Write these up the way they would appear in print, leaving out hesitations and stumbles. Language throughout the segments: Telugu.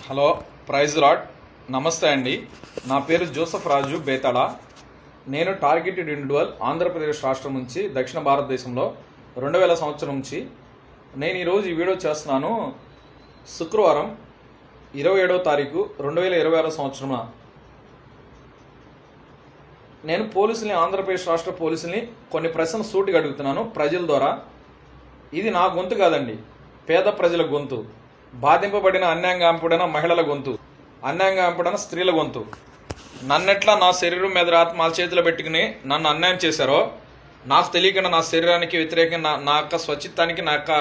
Hello, praise lot. నమస్తే అండి. నా పేరు జోసఫ్ రాజు బేతాళ. నేను టార్గెటెడ్ ఇండివిడ్యువల్ ఆంధ్రప్రదేశ్ రాష్ట్రం నుంచి దక్షిణ భారతదేశంలో 2000 సంవత్సరం నుంచి నేను ఈరోజు ఈ వీడియో చేస్తున్నాను. శుక్రవారం 27వ తారీఖు 2026 సంవత్సరం నేను పోలీసుల్ని, ఆంధ్రప్రదేశ్ రాష్ట్ర పోలీసుల్ని కొన్ని ప్రశ్నలు సూటిగా అడుగుతున్నాను ప్రజల ద్వారా. ఇది నా గొంతు కాదండి, పేద ప్రజల గొంతు, బాధింపబడిన అన్యాయంగా అంపడిన మహిళల గొంతు, అన్యాయంగా అంపడిన స్త్రీల గొంతు. నన్నెట్లా నా శరీరం మీద మా చేతిలో పెట్టుకుని నన్ను అన్యాయం చేశారో, నాకు తెలియకుండా నా శరీరానికి వ్యతిరేకంగా నా యొక్క స్వచ్ఛతానికి, నా యొక్క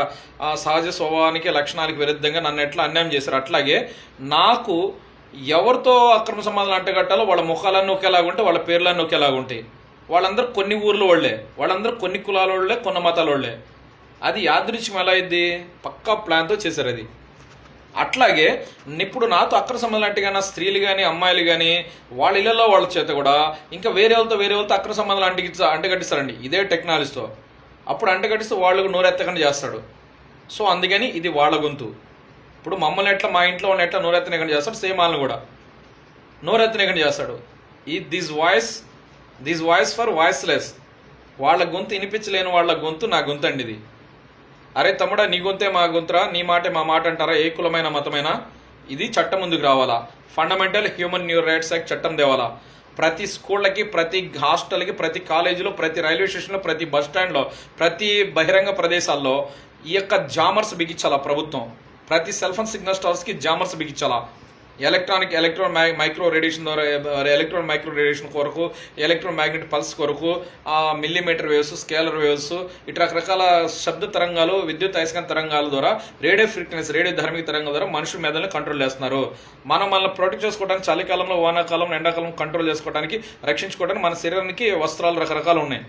సహజ స్వభావానికి, లక్షణాలకు విరుద్ధంగా నన్ను ఎట్లా అన్యాయం చేశారు, అట్లాగే నాకు ఎవరితో అక్రమ సంబంధాలు అంటగట్టాలో వాళ్ళ ముఖాలన్నీ ఒకేలాగుంటే, వాళ్ళ పేర్లన్నీ ఒకేలాగుంటాయి. వాళ్ళందరూ కొన్ని ఊర్ల వాళ్ళే, వాళ్ళందరూ కొన్ని కులాల వాళ్ళే, కొన్ని మతాల వాళ్ళే. అది యాదృచ్ఛికం ఎలా అయింది? పక్కా ప్లాన్తో చేశారు అది. అట్లాగే ఇప్పుడు నాతో అక్రమ సంబంధాలు అంటే కానీ స్త్రీలు కానీ అమ్మాయిలు కానీ వాళ్ళ ఇళ్లలో వాళ్ళ చేత కూడా ఇంకా వేరే వాళ్ళతో అక్రమ సంబంధాలు అంటగట్టిస్తారండి ఇదే టెక్నాలజీతో. అప్పుడు అంటగట్టిస్తే వాళ్ళకు నోరెత్తకుండా చేస్తాడు. సో అందుకని ఇది వాళ్ళ గొంతు. ఇప్పుడు మమ్మల్ని ఎట్లా, మా ఇంట్లో వాళ్ళని ఎట్లా నోరెత్తనకుండా చేస్తాడు, సేమ్ వాళ్ళని కూడా నోరెత్తనకుండా చేస్తాడు. This voice for voiceless. వాళ్ళ గొంతు వినిపించలేని వాళ్ళ గొంతు నా గొంతు అండి ఇది. అరే తమ్ముడా, నీ గొంతే మా గొంతురా, నీ మాటే మా మాట అంటారా? ఏ కులమైన మతమైనా ఇది చట్టం ముందుకు రావాలా. ఫండమెంటల్ హ్యూమన్ రైట్స్ యాక్ట్ చట్టం తేవాలా. ప్రతి స్కూళ్ళకి, ప్రతి హాస్టల్కి, ప్రతి కాలేజీలో, ప్రతి రైల్వే స్టేషన్లో, ప్రతి బస్ స్టాండ్లో, ప్రతి బహిరంగ ప్రదేశాల్లో ఈ యొక్క జామర్స్ బిగించాలా ప్రభుత్వం. ప్రతి సెల్ ఫోన్ సిగ్నల్ స్టార్స్కి జామర్స్ బిగించాలా. ఎలక్ట్రాన్ మైక్రో రేడియేషన్ కొరకు, ఎలక్ట్రోమాగ్నెటిక్ పల్స్ కొరకు, మిల్లీమీటర్ వేవ్స్, స్కేలర్ వేవ్స్, ఇటు రకరకాల శబ్ద తరంగాలు, విద్యుత్ అయస్కాంత తరంగాల ద్వారా, రేడియో ఫ్రీక్వెన్సీ, రేడియో ధార్మిక తరంగాల ద్వారా మనుషుల మెదడుని కంట్రోల్ చేస్తున్నారు. మనల్ని ప్రొటెక్ట్ చేసుకోవడానికి, చలికాలంలో, వానాకాలంలో, ఎండాకాలం కంట్రోల్ చేసుకోవడానికి, రక్షించుకోవడానికి మన శరీరానికి వస్త్రాలు రకరకాలు ఉన్నాయి.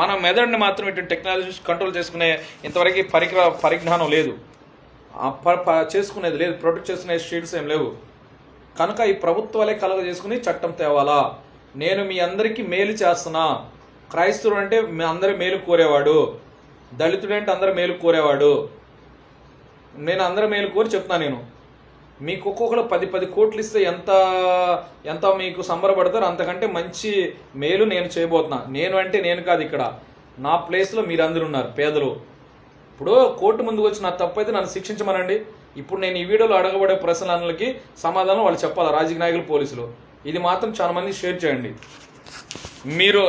మన మెదడుని మాత్రం ఇటు టెక్నాలజీ కంట్రోల్ చేసుకునే ఇంతవరకు పరిజ్ఞానం లేదు, చేసుకునేది లేదు, ప్రొటెక్ట్ చేసుకునే షీట్స్ ఏం లేవు. కనుక ఈ ప్రభుత్వాలే కలగ చేసుకుని చట్టం తేవాలా. నేను మీ అందరికీ మేలు చేస్తున్నా. క్రైస్తవుడు అంటే మీ అందరి మేలు కోరేవాడు, దళితుడు అంటే అందరి మేలు కోరేవాడు. నేను అందరి మేలు కోరి చెప్తున్నా. నేను మీకు ఒక్కొక్కరు 10 కోట్లు ఇస్తే ఎంత మీకు సంబరపడతారు, అంతకంటే మంచి మేలు నేను చేయబోతున్నా. నేను అంటే నేను కాదు, ఇక్కడ నా ప్లేస్లో మీరందరూ ఉన్నారు, పేదలు. ఇప్పుడు కోర్టు ముందుకు వచ్చి నా తప్పైతే నన్ను శిక్షించమనండి. ఇప్పుడు నేను ఈ వీడియోలో అడగబడే ప్రశ్నలకి సమాధానం వాళ్ళు చెప్పాలి, రాజకీయ నాయకులు, పోలీసులు. ఇది మాత్రం చాలా మంది షేర్ చేయండి. మీరు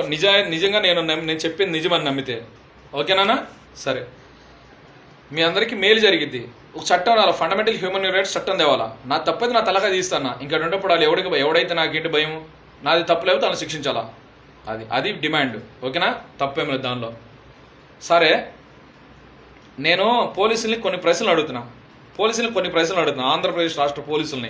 నిజంగా నేను చెప్పింది నిజమని నమ్మితే ఓకేనా? సరే, మీ అందరికీ మేలు జరిగిద్ది. ఒక చట్టం రావాలి, ఫండమెంటల్ హ్యూమన్ రైట్స్ చట్టం తేవాలా. నా తప్పైతే నా తలగా తీస్తానా. ఇంకా రెండప్పుడు వాళ్ళు ఎవడైతే నాకేంటి భయం, నాది తప్పులేకపోతే తను శిక్షించాలా. అది డిమాండ్. ఓకేనా? తప్పేం లేదు దానిలో. సరే, నేను పోలీసుల్ని కొన్ని ప్రశ్నలు అడుగుతున్నా. ఆంధ్రప్రదేశ్ రాష్ట్ర పోలీసుల్ని.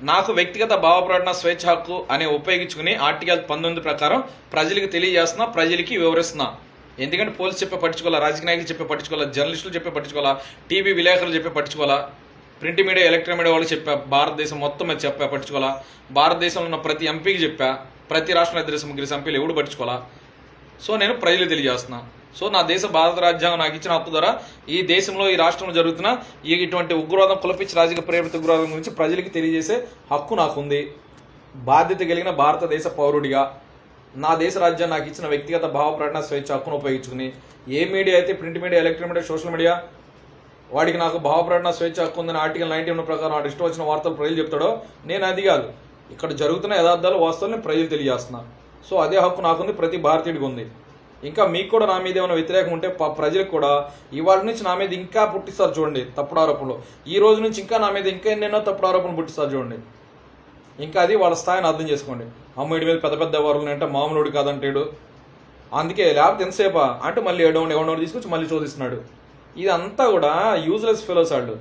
నాకు వ్యక్తిగత భావప్రకటన స్వేచ్ఛ హక్కు అనే ఉపయోగించుకుని ఆర్టికల్ 19 ప్రకారం ప్రజలకు తెలియజేస్తున్నా, ప్రజలకి వివరిస్తున్నా. ఎందుకంటే పోలీసు చెప్పే పట్టించుకోవాలా, రాజకీయ నాయకులు చెప్పే పట్టించుకోవాలా, జర్నలిస్టులు చెప్పే పట్టించుకోవాలా, టీవీ విలేకరులు చెప్పే పట్టించుకోవాలా, ప్రింట్ మీడియా, ఎలక్ట్రానిక్ మీడియా వాళ్ళు చెప్పా, భారతదేశం మొత్తం మీద చెప్పా పట్టించుకోవాలా, భారతదేశంలో ఉన్న ప్రతి ఎంపీకి చెప్పా, ప్రతి రాష్ట్ర ముగ్గురు ఎంపీలు ఎవడు పట్టించుకోవాలా. సో నేను ప్రజలు తెలియజేస్తున్నా. సో నా దేశ భారత రాజ్యాంగం నాకు ఇచ్చిన హక్కు ద్వారా ఈ దేశంలో, ఈ రాష్ట్రంలో జరుగుతున్న ఇటువంటి ఉగ్రవాదం, కులపిచ్చి రాజకీయ ప్రేరిత ఉగ్రవాదం గురించి ప్రజలకి తెలియజేసే హక్కు నాకుంది. బాధ్యత కలిగిన భారతదేశ పౌరుడిగా నా దేశ రాజ్యం నాకు ఇచ్చిన వ్యక్తిగత భావ ప్రకటన స్వేచ్ఛ హక్కును ఉపయోగించుకుని, ఏ మీడియా అయితే, print media, electronic media, social media, వాడికి నాకు భావ ప్రకటన స్వేచ్ఛ హక్కు ఉందని ఆర్టికల్ 91 ప్రకారం వాడు ఇష్టం వచ్చిన వార్తలు ప్రజలు చెప్తాడో, నేను అది కాదు, ఇక్కడ జరుగుతున్న యథార్థాలు, వాస్తవాలను ప్రజలు తెలియజేస్తున్నా. సో అదే హక్కు నాకుంది, ప్రతి భారతీయుడికి ఉంది. ఇంకా మీకు కూడా నా మీద ఏమైనా వ్యతిరేకం ఉంటే ప్రజలకు కూడా ఇవాళ నుంచి నా మీద ఇంకా పుట్టిస్తారు చూడండి తప్పుడు ఆరోపణలు. ఈ రోజు నుంచి ఇంకా నా మీద ఇంకా ఎన్నెన్నో తప్పుడు ఆరోపణలు పుట్టిస్తారు చూడండి. ఇంకా అది వాళ్ళ స్థాయిని అర్థం చేసుకోండి. అమ్ముడి మీద పెద్ద వరలు అంటే మామూలుడు కాదంటాడు. అందుకే లేకపోతే ఎంతసేపా అంటే మళ్ళీ ఎవడో తీసుకొచ్చి మళ్ళీ చోదిస్తున్నాడు. ఇదంతా కూడా యూజ్లెస్ ఫెలోస్ వాళ్ళు.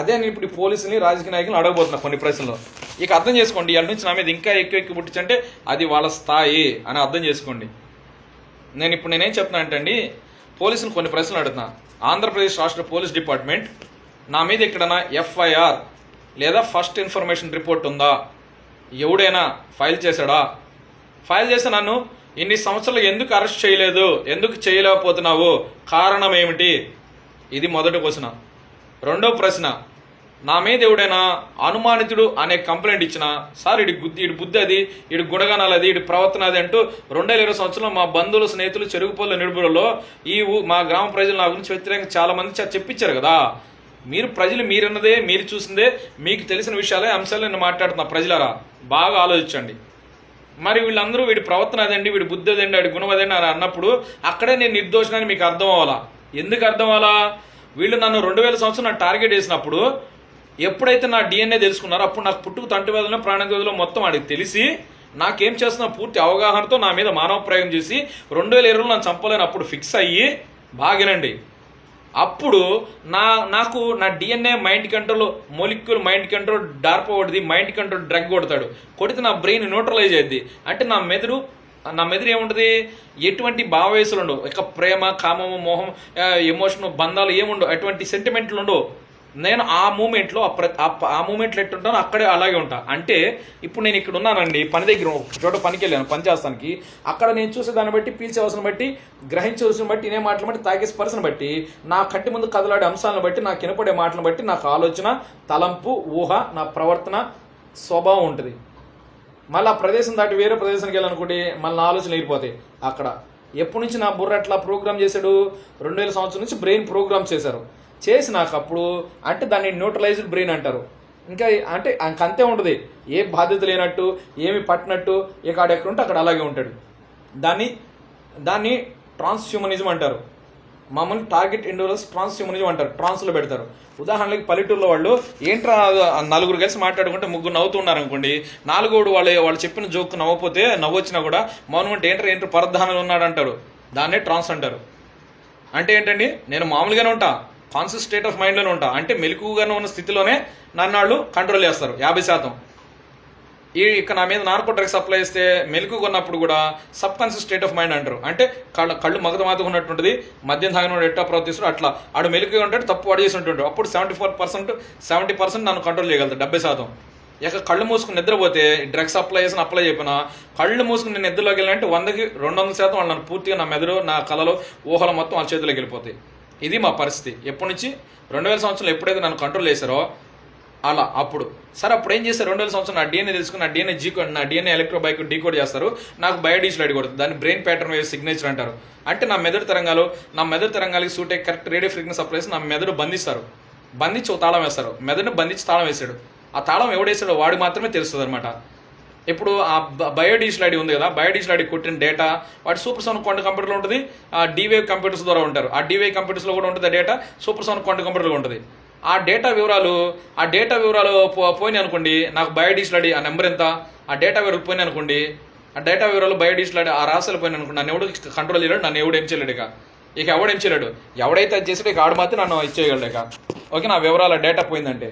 అదే నేను ఇప్పుడు పోలీసుని, రాజకీయ నాయకులను అడగబోతున్నా కొన్ని ప్రశ్నలు. ఇక అర్థం చేసుకోండి, ఇవాళ నుంచి నా మీద ఇంకా ఎక్కువ పుట్టించంటే అది వాళ్ళ స్థాయి అని అర్థం చేసుకోండి. నేనేం చెప్తున్నా అంటే అండి, పోలీసులు కొన్ని ప్రశ్నలు అడుగుతున్నా. ఆంధ్రప్రదేశ్ రాష్ట్ర పోలీస్ డిపార్ట్మెంట్ నా మీద ఎక్కడైనా ఎఫ్ఐఆర్ లేదా ఫస్ట్ ఇన్ఫర్మేషన్ రిపోర్ట్ ఉందా? ఎవడైనా ఫైల్ చేశాడా? ఫైల్ చేసి నన్ను ఇన్ని సంవత్సరాలు ఎందుకు అరెస్ట్ చేయలేదు, ఎందుకు చేయలేకపోతున్నావు, కారణం ఏమిటి? ఇది మొదటి క్వశ్చన్. రెండో ప్రశ్న, నా మీద ఎవడైనా అనుమానితుడు అనే కంప్లైంట్ ఇచ్చిన సార్ ఇడి బుద్ధి అది, ఇడి గుణగణాలు అది, ఇడి ప్రవర్తన అది అంటూ 2020 సంవత్సరంలో మా బంధువులు, స్నేహితులు, చెరుగుపల్లి నిడుపులలో మా గ్రామ ప్రజలు నా గురించి వ్యతిరేకంగా చాలా మంది చెప్పించారు కదా. మీరు ప్రజలు మీరున్నదే, మీరు చూసిందే, మీకు తెలిసిన విషయాలే అంశాలు నేను మాట్లాడుతున్నా. ప్రజలరా బాగా ఆలోచించండి. మరి వీళ్ళందరూ వీడి ప్రవర్తన అదండి, వీడి బుద్ధి అదండి, వీడి గుణం అదండి అని అన్నప్పుడు అక్కడే నేను నిర్దోషణని మీకు అర్థం అవ్వాలా. ఎందుకు అర్థం అవ్వాలా? వీళ్ళు నన్ను 2000 సంవత్సరం నాకు టార్గెట్ వేసినప్పుడు ఎప్పుడైతే నా డిఎన్ఏ తెలుసుకున్నారో అప్పుడు నాకు పుట్టుకు తంటి వేదలో ప్రాణగదిలో మొత్తం వాడికి తెలిసి నాకేం చేస్తున్నా పూర్తి అవగాహనతో నా మీద మానవ ప్రయోగం చేసి 2020లో నన్ను చంపలేని అప్పుడు ఫిక్స్ అయ్యి బాగేనండి. అప్పుడు నాకు నా DNA mind control, molecule mind control DARPA కొడుతుంది, మైండ్ కంట్రోల్ డ్రగ్ కొడతాడు, కొడితే నా బ్రెయిన్ న్యూట్రలైజ్ అయ్యింది. అంటే నా మెదడు ఏముంటుంది, ఎటువంటి భావవేశాలు ఉండవు, ఇక ప్రేమ, కామము, మోహం, ఎమోషన్, బంధాలు ఏముండవు, అటువంటి సెంటిమెంట్లు ఉండవు. నేను ఆ మూమెంట్లో ఆ మూమెంట్లో ఎట్టుంటానో అక్కడే అలాగే ఉంటా. అంటే ఇప్పుడు నేను ఇక్కడ ఉన్నానండి, పని దగ్గర ఒక చోట పనికి వెళ్ళాను పని చేస్తానికి. అక్కడ నేను చూసే దాన్ని బట్టి, పీల్చే అవసరం బట్టి, గ్రహించే అవసరం బట్టి, ఇనే మాటలు బట్టి, తాగే స్పర్శను బట్టి, నా కంటి ముందు కదలాడే అంశాలను బట్టి, నాకు వినపడే మాటలను బట్టి నాకు ఆలోచన, తలంపు, ఊహ, నా ప్రవర్తన, స్వభావం ఉంటుంది. మళ్ళీ ఆ ప్రదేశం దాటి వేరే ప్రదేశానికి వెళ్ళాలనుకుంటే మళ్ళీ నా ఆలోచనలు వెళ్ళిపోతాయి. అక్కడ ఎప్పటి నుంచి నా బుర్ర అట్లా ప్రోగ్రామ్ చేశాడు, 2000 సంవత్సరం నుంచి బ్రెయిన్ ప్రోగ్రామ్ చేసి నాకు అప్పుడు అంటే దాన్ని న్యూట్రలైజ్డ్ బ్రెయిన్ అంటారు. ఇంకా అంటే అంతే ఉంటుంది, ఏ బాధ్యత లేనట్టు, ఏమి పట్టినట్టు, ఇక ఎక్కడ ఉంటే అక్కడ అలాగే ఉంటాడు. దాన్ని ట్రాన్స్హ్యూమనిజం అంటారు. మామూలు టార్గెట్ ఇండివిజువల్స్ ట్రాన్స్హ్యూమనిజం అంటారు, ట్రాన్స్లో పెడతారు. ఉదాహరణకి పల్లెటూరులో వాళ్ళు ఏంట్రా నలుగురు కలిసి మాట్లాడుకుంటే ముగ్గురు నవ్వుతున్నారు అనుకోండి, నాలుగోడు వాళ్ళు చెప్పిన జోక్ నవ్వకపోతే నవ్వొచ్చినా కూడా మౌనం అంటే ఏంట్రా పరధానంలో ఉన్నాడు అంటారు. దాన్నే ట్రాన్స్ అంటారు. అంటే ఏంటండి, నేను మామూలుగానే ఉంటా, కాన్షియస్ స్టేట్ ఆఫ్ మైండ్లోనే ఉంటా. అంటే మెలకుగానే ఉన్న స్థితిలోనే నన్ను కంట్రోల్ చేస్తారు 50%. ఇక నా మీద నార్కో డ్రగ్స్ అప్లై చేస్తే మెలకు కొన్నప్పుడు కూడా sub conscious state of mind అంటారు. అంటే కళ్ళు మగతమాతగా ఉన్నట్టుంటుంది, మద్యం తాగిన ఎట్టా ప్రవర్తిస్తాడు అట్లా ఆడు మెలుగుగా ఉంటాడు, తప్పు వాడు చేసి ఉంటుంటాడు. అప్పుడు 70% నన్ను కంట్రోల్ చేయగలుగుతాడు 70%. ఇక కళ్ళు మూసుకుని నిద్రపోతే డ్రగ్స్ అప్లై చెప్పినా కళ్ళు మూసుకుని నేను నిద్రలోకి వెళ్ళాలంటే 100కి 200% వాళ్ళు నన్ను పూర్తిగా నా మెదడు, నా కళలు, ఊహలు మొత్తం వాళ్ళ చేతిలోకి వెళ్ళిపోతాయి. ఇది మా పరిస్థితి. ఎప్పటి నుంచి 2000 సంవత్సరాలు ఎప్పుడైతే నన్ను కంట్రోల్ చేశారో అలా అప్పుడు సరే అప్పుడు ఏం చేస్తారు, 2000 సంవత్సరం నా డిఎన్ఏ తెలుసుకుని నా డిఎన్ఏ ఎలక్ట్రోబైక్ డీకోడ్ చేస్తారు, నాకు బయోడీజిల్ ఐడి కొడుతుంది. దాన్ని బ్రెయిన్ ప్యాటర్న్ వేవ్ సిగ్నేచర్ అంటారు. అంటే నా మెదడు తరంగాలకి సూట్ అయ్యే కరెక్ట్ రేడియో ఫ్రీక్వెన్సీ అప్లై చేసి నా మెదడు బంధించి ఒక తాళం వేస్తారు. మెదడుని బంధించి తాళం వేసాడు. ఆ తాళం ఎవడేసాడో వాడికి మాత్రమే తెలుస్తుంది అనమాట. ఇప్పుడు ఆ బయోడీజిల్ ఐడి ఉంది కదా, బయోడీజిల్ ఐడి కొట్టిన డేటా వాటి సూపర్ సోనిక్ క్వాంటం కంప్యూటర్లో ఉంటుంది, ఆ డీవేవ్ కంప్యూటర్స్ ద్వారా ఉంటారు. ఆ డీవేవ్ కంప్యూటర్స్లో కూడా ఉంటుంది డేటా, సూపర్ సోనిక్ క్వాంటం కంప్యూటర్లో ఉంటుంది. ఆ డేటా వివరాలు పోయినాయి అనుకోండి, నాకు బయోడీజిల్ ఐడి ఆ నెంబర్ ఎంత, ఆ డేటా వివరాలు పోయినాయి అనుకోండి, ఆ డేటా వివరాలు బయోడీజిల్ ఐడి ఆ రాశాలు పోయినాయి అనుకోండి, నన్ను ఎవడు కంట్రోల్ చేయలేడు, నన్ను ఎవడు ఏం చేయలేడు. ఇక ఎవడేం చేయలేడు, ఎవడైతే అది చేసాడో ఇక ఆడు మాత్రం నన్ను ఇచ్చేయగలడు. ఇక ఓకే, నా వివరాల డేటా పోయిందంటే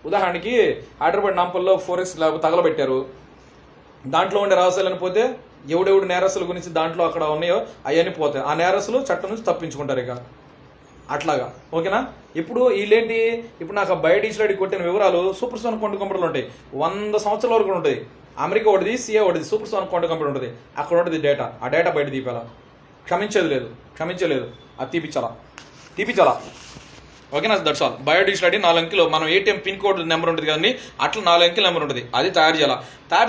ఉదాహరణకి హైదరాబాద్ నాంపల్లో 4X తగలబెట్టారు. దాంట్లో ఉండే రహస్యాలను పోతే ఎవడెవడు నేరస్తుల గురించి దాంట్లో అక్కడ ఉన్నాయో అవన్నీ పోతాయి. ఆ నేరస్తులు చట్టం నుంచి తప్పించుకుంటారు ఇక అట్లాగా. ఓకేనా? ఇప్పుడు వీళ్ళేంటి, ఇప్పుడు నాకు బయోడీజిల్ ఐడి కొట్టిన వివరాలు సూపర్ సోనిక్ క్వాంటం కంప్యూటర్లు ఉంటాయి. 100 సంవత్సరాల వరకు ఉంటుంది. అమెరికా ఒకటిది, సిఏ ఒకటిది, సూపర్ సోనిక్ క్వాంటం కంప్యూటర్ ఉంటుంది. అక్కడ ఉంటుంది డేటా. ఆ డేటా బయట తీపాలా? క్షమించలేదు. అది తీపిచ్చాలా. ఓకేనా? That's all. బయోడీజిల్ ఐడి 4 అంకెలు, మనం ఏటీఎం పిన్ కోడ్ నెంబర్ ఉంటుంది కదండి, అట్లా 4 అంకెల నెంబర్ ఉంటుంది. అది తయారు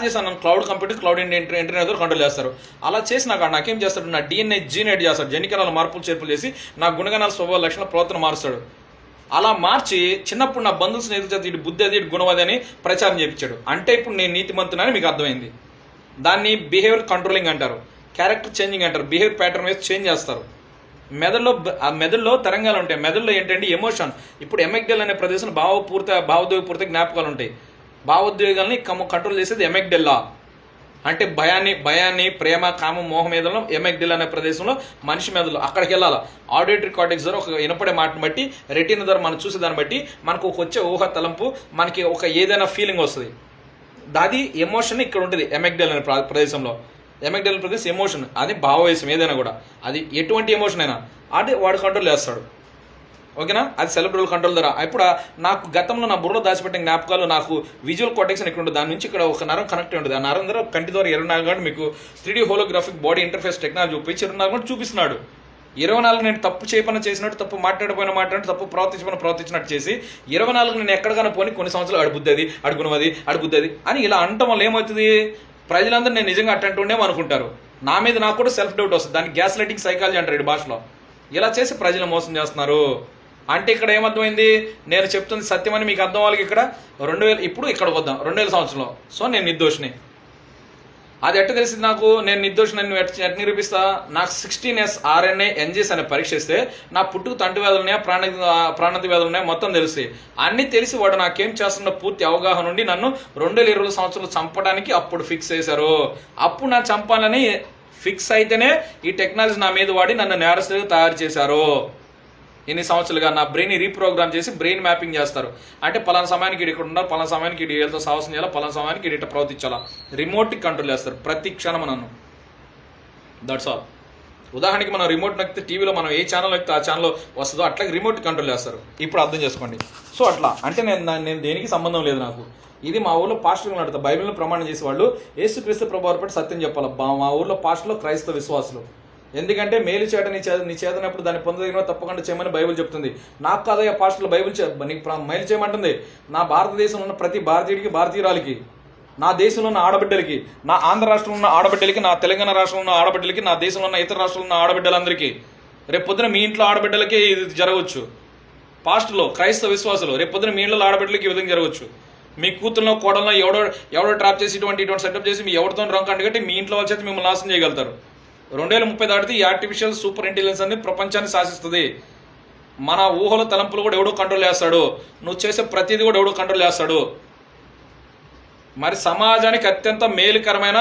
చేసి నన్ను క్లౌడ్ ఇంటర్నెట్ ద్వారా కంట్రోల్ చేస్తారు. అలా చేసినాక నాకేం చేస్తాడు, నా డిఎన్ఏ జీన్ ఎడ్ చేస్తాడు, జనికణాల మార్పులు చేర్పులు చేసి నా గుణగణాల స్వభావ లక్షణ ప్రవర్తన మారుస్తాడు. అలా మార్చి చిన్నప్పుడు నా బంధువుల స్నేహితుల చేత ఇటు బుద్ధి అది, ఇటు గుణవది అని ప్రచారం చేయించాడు. అంటే ఇప్పుడు నేను నీతిమంతునని మీకు అర్థమైంది. దాన్ని బిహేవియర్ కంట్రోలింగ్ అంటారు, క్యారెక్టర్ చేంజింగ్ అంటారు. బిహేవియర్ ప్యాటర్న్ వేసి చేంజ్ చేస్తారు. మెదడులో తరంగాలు ఉంటాయి. మెదడులో ఏంటంటే ఎమోషన్. ఇప్పుడు ఎమెగ్డెల్ అనే ప్రదేశంలో భావోద్వేగపూరిత జ్ఞాపకాలు ఉంటాయి. భావోద్వేగాల్ని కంట్రోల్ చేసేది ఎమెగ్డెల్లా. అంటే భయాన్ని, ప్రేమ, కామం, మోహం ఏదైనా ఎమెగ్డెల్ అనే ప్రదేశంలో మనిషి మెదడులో అక్కడికి వెళ్ళాలి. ఆడిటరీ కార్టెక్స్ ద్వారా ఒక వినపడే మాటను బట్టి, రెటీనా ద్వారా మనం చూసేదాన్ని బట్టి మనకు ఒక వచ్చే ఊహ తలంపు, మనకి ఒక ఏదైనా ఫీలింగ్ వస్తుంది. అది ఎమోషన్ ఇక్కడ ఉంటుంది ఎమెగ్డెల్ అనే ప్రదేశంలో. ఎమెగ్డెల్ ప్రదేశం ఎమోషన్, అది భావవేశం ఏదైనా కూడా, అది ఎటువంటి ఎమోషన్ అయినా అది వాడు కంట్రోల్ చేస్తాడు. ఓకేనా? అది సెలబ్రల్ కంట్రోల్ ద్వారా. ఇప్పుడు నాకు గతంలో నా బుర్రలో దాచిపెట్టిన జ్ఞాపకాలు, నాకు విజువల్ కార్టెక్స్ ఇక్కడ ఉంటుంది. దాని నుంచి ఇక్కడ ఒక నరం కనెక్ట్ ఉంటుంది. ఆ నరం ద్వారా కంటి ద్వారా 24 గంటలు మీకు 3D holographic body interface technology ఉపయోగించి 24 గంటలు చూపిస్తున్నాడు. 24 నేను తప్పు చేయపని చేసినట్టు, తప్పు మాట్లాడినట్టు, తప్పు ప్రవర్తించినట్టు చేసి 24 నేను ఎక్కడికైనా పోని కొన్ని సంవత్సరాలు అడుగుద్దది, అడుగుద్దది అని ఇలా అనటం వల్ల ఏమవుతుంది, ప్రజలందరూ నేను నిజంగా అట్టంటుండేమో అనుకుంటారు. నా మీద నాకు కూడా సెల్ఫ్ డౌట్ వస్తుంది. దాన్ని గ్యాస్ లైటింగ్ సైకాలజీ అంటారు ఈ భాషలో. ఇలా చేసి ప్రజలు మోసం చేస్తున్నారు. అంటే ఇక్కడ ఏమర్థమైంది, నేను చెప్తుంది సత్యమని మీకు అర్థం అవ్వాలి. ఇక్కడ 2000 ఇప్పుడు ఇక్కడ వద్దాం 2000 సంవత్సరంలో. సో నేను నిర్దోషిని. అది ఎట్ట తెలిసింది నాకు, నేను నిర్దోషిని ఎట్ట నిరూపిస్తా? నాకు 16S RNA NGS అనే పరీక్ష ఇస్తే నా పుట్టుకు తంటు వ్యాధులు ఉన్నాయా, ప్రాణాంతక వ్యాధులు ఉన్నాయా మొత్తం తెలిసి, అన్ని తెలిసి వాడు నాకేం చేస్తున్న పూర్తి అవగాహన నుండి నన్ను 2020 సంవత్సరాలు చంపడానికి అప్పుడు ఫిక్స్ చేశారు. అప్పుడు నా చంపాలని ఫిక్స్ అయితేనే ఈ టెక్నాలజీ నా మీద వాడి నన్ను నేరస్తులుగా తయారు చేశారు. ఇన్ని సంవత్సరాలుగా నా బ్రెయిన్ రీప్రోగ్రామ్ చేసి బ్రెయిన్ మ్యాపింగ్ చేస్తారు. అంటే పలానా సమయానికి ఇక్కడ ఉండాలి, పలానా సమయానికి వీళ్ళతో సాహసం చేయాలి, పలానా సమయానికి ఇటు ప్రవర్తించాలా, రిమోట్ కంట్రోల్ చేస్తారు ప్రతి క్షణం నన్ను. That's all. ఉదాహరణకి మనం రిమోట్ నొక్కితే టీవీలో మనం ఏ ఛానల్ నొక్కితే ఆ ఛానల్ వస్తుందో అట్లాగే రిమోట్ కంట్రోల్ చేస్తారు. ఇప్పుడు అర్థం చేసుకోండి. సో అట్లా అంటే నేను దేనికి సంబంధం లేదు నాకు. ఇది మా ఊర్లో పాస్టర్లు నడుతా, బైబిల్ని ప్రమాణం చేసే వాళ్ళు యేసుక్రీస్తు ప్రభువారి పట్టి సత్యం చెప్పాలి. మా ఊర్లో పాస్టర్లు క్రైస్తవ విశ్వాసులు. ఎందుకంటే మేలు చేయడం నీ చేతనప్పుడు దాన్ని పొందదగిన తప్పకుండా చేయమని బైబిల్ చెప్తుంది. నాకు కాదయ్యా పాస్టర్లు బైబిల్ నీకు మేలు చేయమంటుంది. నా భారతదేశంలో ఉన్న ప్రతి భారతీయుడికి, భారతీయురాలకి, నా దేశంలో ఉన్న ఆడబిడ్డలకి, నా ఆంధ్ర రాష్ట్రంలో ఉన్న ఆడబిడ్డలకి, నా తెలంగాణ రాష్ట్రంలో ఉన్న ఆడబిడ్డలకి, నా దేశంలో ఉన్న ఇతర రాష్ట్రంలో ఉన్న ఆడబిడ్డలందరికీ, రేపు పొద్దున మీ ఇంట్లో ఆడబిడ్డలకి ఇది జరగవచ్చు. పాస్టర్లు క్రైస్తవ విశ్వాసులు రేపు పొద్దున మీ ఇంట్లో ఆడబిడ్డలకి ఈ విధంగా జరగవచ్చు. మీ కూతురులో కోడల్లో ఎవడో ట్రాప్ చేసి ఇటువంటి సెటప్ చేసి మీ ఎవరితో రంగు కంటగట్టి మీ ఇంట్లో వాళ్ళ చేత మిమ్మల్ని నాశనం చేయగలుగుతారు. 2030 దాటితే ఈ ఆర్టిఫిషియల్ సూపర్ ఇంటెలిజెన్స్ అనేది ప్రపంచాన్ని శాసిస్తుంది. మన ఊహల తలంపులు కూడా ఎవడో కంట్రోల్ చేస్తాడు. నువ్వు చేసే ప్రతిదీ కూడా ఎవడో కంట్రోల్ చేస్తాడు. మరి సమాజానికి అత్యంత మేలుకరమైన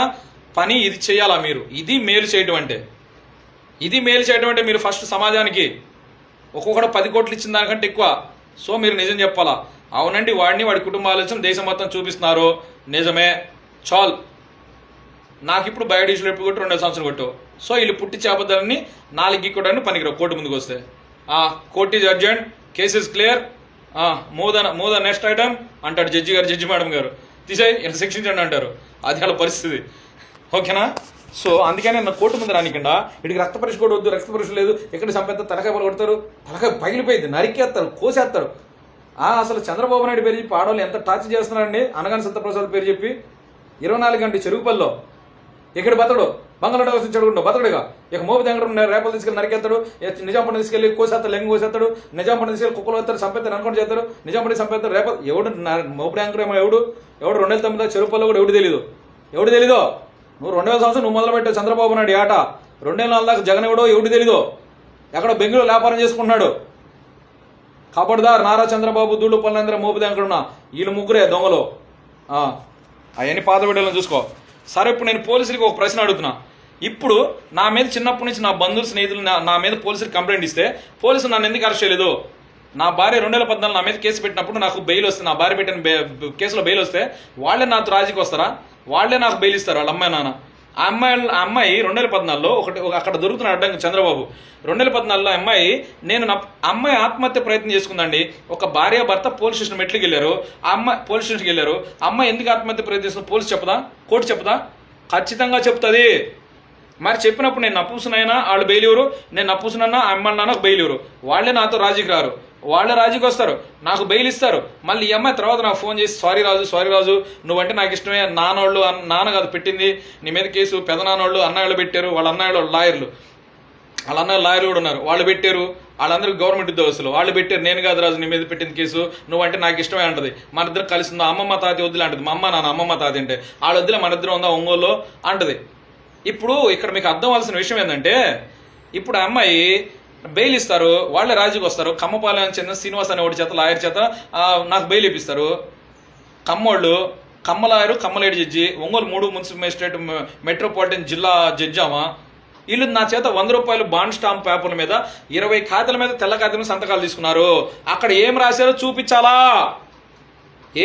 పని ఇది చేయాలా మీరు? ఇది మేలు చేయడం అంటే, మీరు ఫస్ట్ సమాజానికి ఒక్కొక్కడు 10 కోట్లు ఇచ్చిన దానికంటే ఎక్కువ. సో మీరు నిజం చెప్పాలా, అవునండి వాడి కుటుంబ ఆలోచన దేశం మొత్తం చూపిస్తున్నారు, నిజమే, చాల్. నాకు ఇప్పుడు బయోడీజిల్ ఎప్పుడు కొట్టి 2 సంవత్సరాలు కొట్టు. సో వీళ్ళు పుట్టి చేపదాలని 4 గీక్కోవడానికి పనికిరావు కోర్టు ముందుకు వస్తే. Court is urgent, case is clear, move the next item అంటాడు జడ్జి మేడం గారు. తీసేయి ఎంత శిక్షించండి అంటారు. అది వాళ్ళ పరిస్థితి. ఓకేనా? సో అందుకని నా కోర్టు ముందు రానికుండా ఇక్కడికి రక్త పరీక్ష కూడా వద్దు, రక్త పరీక్ష లేదు, ఎక్కడ చంపేస్తారు, తలకాయ పలు కొడతారు, తలకాయ పగిలిపోయింది, నరికేస్తారు, కోసేస్తారు. అసలు చంద్రబాబు నాయుడు పేరు చెప్పి ఆడవాళ్ళు ఎంత టార్చర్ చేస్తున్నారండి. అనగాని సత్యప్రసాద్ పేరు చెప్పి 24 గంటలు చెరుకుపల్లిలో ఇక్కడ బతడు, బంగాళ వచ్చి చెడుకుంటావు బతడుగా. ఇక మోపు దగ్గర రేపలు తీసుకెళ్ళి నరికేస్తాడు, నిజాంపట్నం తీసుకెళ్ళి కోసేస్తాడు, లెంగి కోసేస్తాడు, నిజాంపట్నం తీసుకెళ్ళి కుక్కలు వేస్తారు, చంపేస్తారు, అనుకుంటూ చేస్తారు, నిజాంపట్నం చంపేస్తారు. రేపలు ఎవడు మోపు యాంకర్ ఏమో ఎవడు 2009 చెరుకుపల్లిలో కూడా ఎవడు తెలీదో. నువ్వు 2000 సంవత్సరం నువ్వు మొదలు పెట్టావు చంద్రబాబు నాయుడు ఆట. 2004 దాకా జగన్ ఎవడు తెలీదో, ఎక్కడో బెంగళూరు వ్యాపారం చేసుకుంటున్నాడు. కబడ్దార్ నారా చంద్రబాబు, దూళ్ళు పల్లెంద్ర, మోపు యాంకరున్నా, వీళ్ళు ముగ్గురే దొంగలు. అవన్నీ పాత వీడియోలను చూసుకో. సరే, ఇప్పుడు నేను పోలీసులకి ఒక ప్రశ్న అడుగుతున్నా. ఇప్పుడు నా మీద చిన్నప్పటి నుంచి నా బంధువులు, స్నేహితులు నా మీద పోలీసులు కంప్లైంట్ ఇస్తే పోలీసులు నన్ను ఎందుకు అరెస్ట్ చేయలేదు? నా భార్య 2014 నా మీద కేసు పెట్టినప్పుడు నాకు బెయిల్ వస్తే, నా భార్య పెట్టిన కేసులో బెయిల్ వస్తే వాళ్ళే నాతో రాజీకి వస్తారా? వాళ్ళే నాకు బెయిల్ ఇస్తారు, వాళ్ళ అమ్మాయి నాన్న. ఆ అమ్మాయి 2014లో అక్కడ దొరుకుతున్న అడ్డంగా చంద్రబాబు 2014లో అమ్మాయి ఆత్మహత్య ప్రయత్నం చేసుకుందండి. ఒక భార్య భర్త పోలీస్ స్టేషన్ మెట్లకి వెళ్ళారు. ఆ అమ్మాయి పోలీస్ స్టేషన్కి వెళ్ళారు. అమ్మాయి ఎందుకు ఆత్మహత్య ప్రయత్నం చేస్తుంది పోలీసు చెప్పదా? కోర్టు చెప్పదా? ఖచ్చితంగా చెప్తుంది. మరి చెప్పినప్పుడు నేను నప్పుసునైనా వాళ్ళు బెయిల్ ఎవరు, నేను నప్పుసునన్నా అమ్మ నాన్నకు బెయిల్ ఎవరు? వాళ్ళే నాతో రాజీకి రారు, వాళ్ళే రాజీకి వస్తారు, నాకు బెయిల్ ఇస్తారు. మళ్ళీ ఈ అమ్మాయి తర్వాత నాకు ఫోన్ చేసి సారీ రాజు నువ్వంటే నాకు ఇష్టమే, నాన్న కాదు పెట్టింది నీ మీద కేసు, పెద్ద నాన్నోళ్ళు అన్నయ్యలు పెట్టారు, వాళ్ళ అన్నయ్యలు లాయర్లు, వాళ్ళ అన్నయ్య లాయర్లు కూడా ఉన్నారు, వాళ్ళు పెట్టారు, వాళ్ళందరూ గవర్నమెంట్ ఉద్యోగస్తులు, వాళ్ళు పెట్టారు. నేను కాదు రాజు నీ మీద పెట్టింది కేసు, నువ్వంటే నాకు ఇష్టమే అంటది. మన ఇద్దరు కలిసి ఉందా, అమ్మమ్మ తాతి వద్దులే అంటది. మా అమ్మ నాన్న అమ్మమ్మ తాతి అంటే వాళ్ళ వద్దులే, మన ఇద్దరు ఉందా ఒంగోలు అంటది. ఇప్పుడు ఇక్కడ మీకు అర్థం అవ్వాల్సిన విషయం ఏంటంటే, ఇప్పుడు ఆ అమ్మాయి బెయిల్ ఇస్తారు, వాళ్ళే రాజీకి వస్తారు. కమ్మపాలెం చెందిన శ్రీనివాస్ అనే వాడి చేత, లాయర్ చేత నాకు బెయిల్ ఇప్పిస్తారు. కమ్మోళ్ళు, కమ్మ లాయరు, కమ్మలేడి judge, Ongole 3 municipal magistrate metropolitan జిల్లా జడ్జామా, వీళ్ళు నా చేత 100 రూపాయలు బాండ్ స్టాంప్ పేపర్ల మీద 20 ఖాతాల మీద తెల్ల ఖాతా మీద సంతకాలు తీసుకున్నారు. అక్కడ ఏం రాశారో చూపించాలా?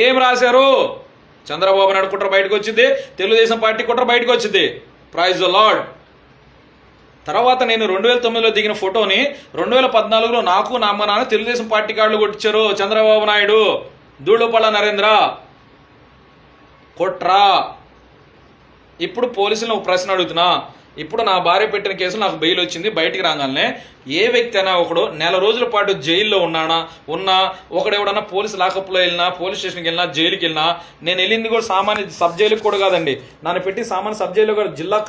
ఏం రాశారు? చంద్రబాబు నాయుడు కుట్ర బయటకు వచ్చింది, తెలుగుదేశం పార్టీ కుట్ర బయటకు వచ్చింది. Praise the lord. తర్వాత నేను 2009లో దిగిన ఫోటోని 2014లో నాకు నా అమ్మ నాన్న తెలుగుదేశం పార్టీ కార్డులు కొట్టించారు. చంద్రబాబు నాయుడు, దూళ్ళపల్ల నరేంద్ర కుట్రా. ఇప్పుడు పోలీసులను ఒక ప్రశ్న అడుగుతున్నా, ఇప్పుడు నా భార్య పెట్టిన కేసులో నాకు బెయిల్ వచ్చింది. బయటికి రాగానే ఏ వ్యక్తి అయినా ఒకడు నెల రోజుల పాటు జైల్లో ఉన్నా ఒకడెవడన్నా పోలీసు లాకప్లో వెళ్ళినా, పోలీస్ స్టేషన్కి వెళ్ళినా, జైలుకి వెళ్ళినా, నేను వెళ్ళింది కూడా సామాన్య సబ్ జైలుకి కూడా కాదండి. నన్ను పెట్టి సామాన్య సబ్ జైల్లో కూడా జిల్లా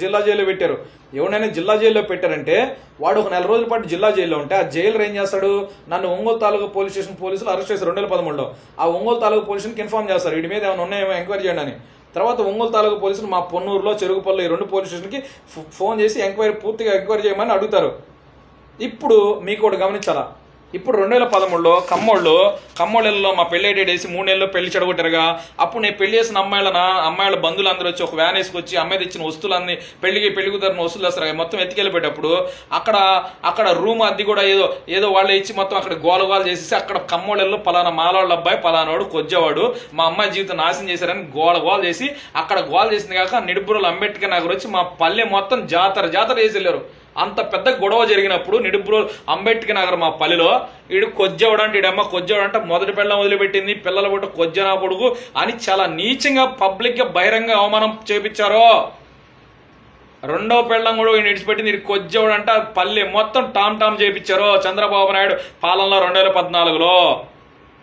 జైల్లో పెట్టారు. ఎవరైనా జిల్లా జైల్లో పెట్టారంటే వాడు ఒక నెల రోజుల పాటు జిల్లా జైల్లో ఉంటే ఆ జైలు ఏం చేస్తాడు, నన్ను ఒంగోలు తాలూకా పోలీస్ స్టేషన్ పోలీసులు అరెస్ట్ చేశారు 2013లో. ఆ ఒంగోలు తాలూకా పోలీసులకు ఇన్ఫార్మ్ చేస్తారు వీడి మీద ఏమైనా ఉన్నాయేమో ఎంక్వైరీ చేయండి అని. తర్వాత ఒంగోలు తాలూకా పోలీసులు మా పొన్నూరులో, చెరుగుపల్లిలో ఈ 2 పోలీస్ స్టేషన్కి ఫోన్ చేసి పూర్తిగా ఎంక్వైరీ చేయమని అడుగుతారు. ఇప్పుడు మీకు ఒకటి గమనించాలా, ఇప్పుడు 2013లో కమ్మోళ్ళలో మా పెళ్లి డేట్ వేసి 3 నెలల్లో పెళ్లి చెడగొట్టారుగా. అప్పుడు నేను పెళ్లి చేసిన అమ్మాయిల బంధువులు అందరూ వచ్చి ఒక వ్యాన్ వేసుకొచ్చి అమ్మాయి తెచ్చిన వస్తువులన్నీ పెళ్లి కుదరిన వస్తువులు వేస్తారు మొత్తం ఎత్తుకెళ్ళిపోయేటప్పుడు అక్కడ రూమ్ అద్దె కూడా ఏదో వాళ్ళు ఇచ్చి మొత్తం అక్కడ గోలగోలు చేసేసి అక్కడ కమ్మోళ్ళలో పలానా మాలవాళ్ళ అబ్బాయి పలానాడు కొజ్జవాడు మా అమ్మాయి జీవితం నాశనం చేశారని గోల చేసి అక్కడ గోల చేసింది కాక నిడుపురలు అంబేద్కర్ నగర్ వచ్చి మా పల్లె మొత్తం జాతర చేసి వెళ్ళారు. అంత పెద్ద గొడవ జరిగినప్పుడు నిడుపురు అంబేద్కర్ నగర్ మా పల్లెలో వీడు కొజ్జవడు అంటే వీడమ్మ కొజ్జవడు అంటే మొదటి పిల్లలు వదిలిపెట్టింది పిల్లల పుట్టు కొజ్జనా కొడుకు అని చాలా నీచంగా పబ్లిక్ గా బహిరంగ అవమానం చేపించారో. 2వ పెళ్ళం కూడా వీడిని విడిచిపెట్టింది వీడు కొజ్జవడు అంటే పల్లె మొత్తం టామ్ చేపించారు చంద్రబాబు నాయుడు పాలనలో 2014లో.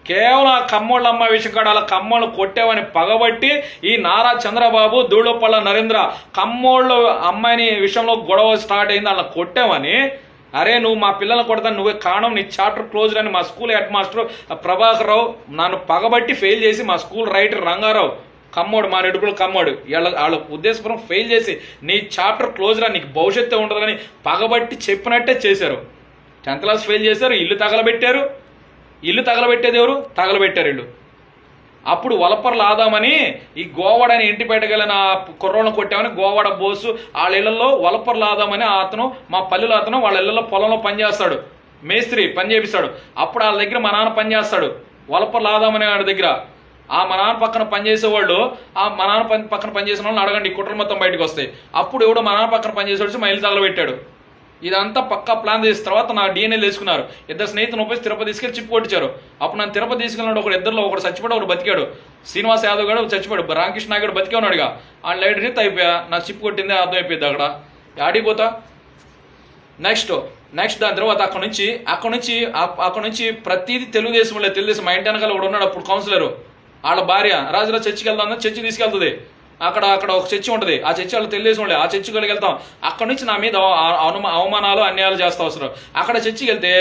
కేవలం ఆ కమ్మోళ్ళ అమ్మాయి విషయం కాడ అలా కమ్మోళ్ళు కొట్టావని పగబట్టి ఈ నారా చంద్రబాబు దూళ్ళపల్ల నరేంద్ర కమ్మోళ్ళ అమ్మాయిని విషయంలో గొడవ స్టార్ట్ అయింది అలా కొట్టావని, అరే నువ్వు మా పిల్లల్ని కొడతాను నువ్వే కారణం, నీ చాప్టర్ క్లోజ్ అని మా school head master Prabhakar Rao నన్ను పగబట్టి ఫెయిల్ చేసి మా స్కూల్ రైటర్ రంగారావు కమ్మోడు మా నిడుపులు కమ్మోడు వాళ్ళ ఉద్దేశపూర్వం ఫెయిల్ చేసి నీ చాప్టర్ క్లోజ్ రా నీకు భవిష్యత్తు ఉంటుందని పగబట్టి చెప్పినట్టే చేశారు. 10th క్లాస్ ఫెయిల్ చేశారు, ఇల్లు తగలబెట్టేది ఎవరు తగలబెట్టారు వీళ్ళు. అప్పుడు వలపర్లు ఆదామని ఈ గోవాడని ఇంటిపేటకి వెళ్ళిన కుర్రోళ్ళని కొట్టామని గోవాడ బోసు వాళ్ళ ఇళ్లలో వలపర్లు ఆదామని అతను మా పల్లెలో అతను వాళ్ళ ఇళ్లలో పొలంలో పనిచేస్తాడు, మేస్త్రి పని చేపిస్తాడు. అప్పుడు వాళ్ళ దగ్గర మా నాన్న పనిచేస్తాడు వలపర్లు ఆదామని వాడి దగ్గర. మా నాన్న పక్కన పనిచేసేవాళ్ళు మా నాన్న పక్కన పనిచేసిన వాళ్ళని అడగండి ఈ కుట్రలు మొత్తం బయటకు వస్తాయి. అప్పుడు ఎవడో మా నాన్న పక్కన పనిచేసేవాడు మా ఇల్లు తగలబెట్టాడు. ఇదంతా పక్కా ప్లాన్ చేసిన తర్వాత నా DNA తీసుకున్నారు. 2 స్నేహితులను ఉపయోగించి తిరుపతి తీసుకెళ్ళి చిప్పు కొట్టించారు. అప్పుడు నన్ను తిరుపతి తీసుకెళ్ళినాడు ఒకడు చచ్చిపోయాడు, ఒకడు బతికాడు. శ్రీనివాస్ యాదవ్ గారు చచ్చిపోయాడు, రామకృష్ణ నాయుడు బతికే ఉన్నాడుగా. ఆ లైట్ రీత్ అయిపోయా నాకు చిప్పు కొట్టింది అర్థం అయిపోయింది. అక్కడ ఆడిపోతా నెక్స్ట్ దాని తర్వాత అక్కడ నుంచి ప్రతిదీ తెలుగుదేశం మా ఇంటి వెనకాల ఒకడు ఉన్నాడు అప్పుడు కౌన్సిలర్, వాళ్ళ భార్య రాజురా చర్చికి వెళ్దాం చర్చి తీసుకెళ్తుంది. అక్కడ ఒక చర్చి ఉంటుంది, ఆ చర్చి వాళ్ళు తెలియజేసి ఉండే ఆ చర్చికి వెళ్తాం. అక్కడ నుంచి నా మీద అవమానాలు అన్యాయాలు చేస్తా వస్తారు. అక్కడ చర్చికి వెళ్తే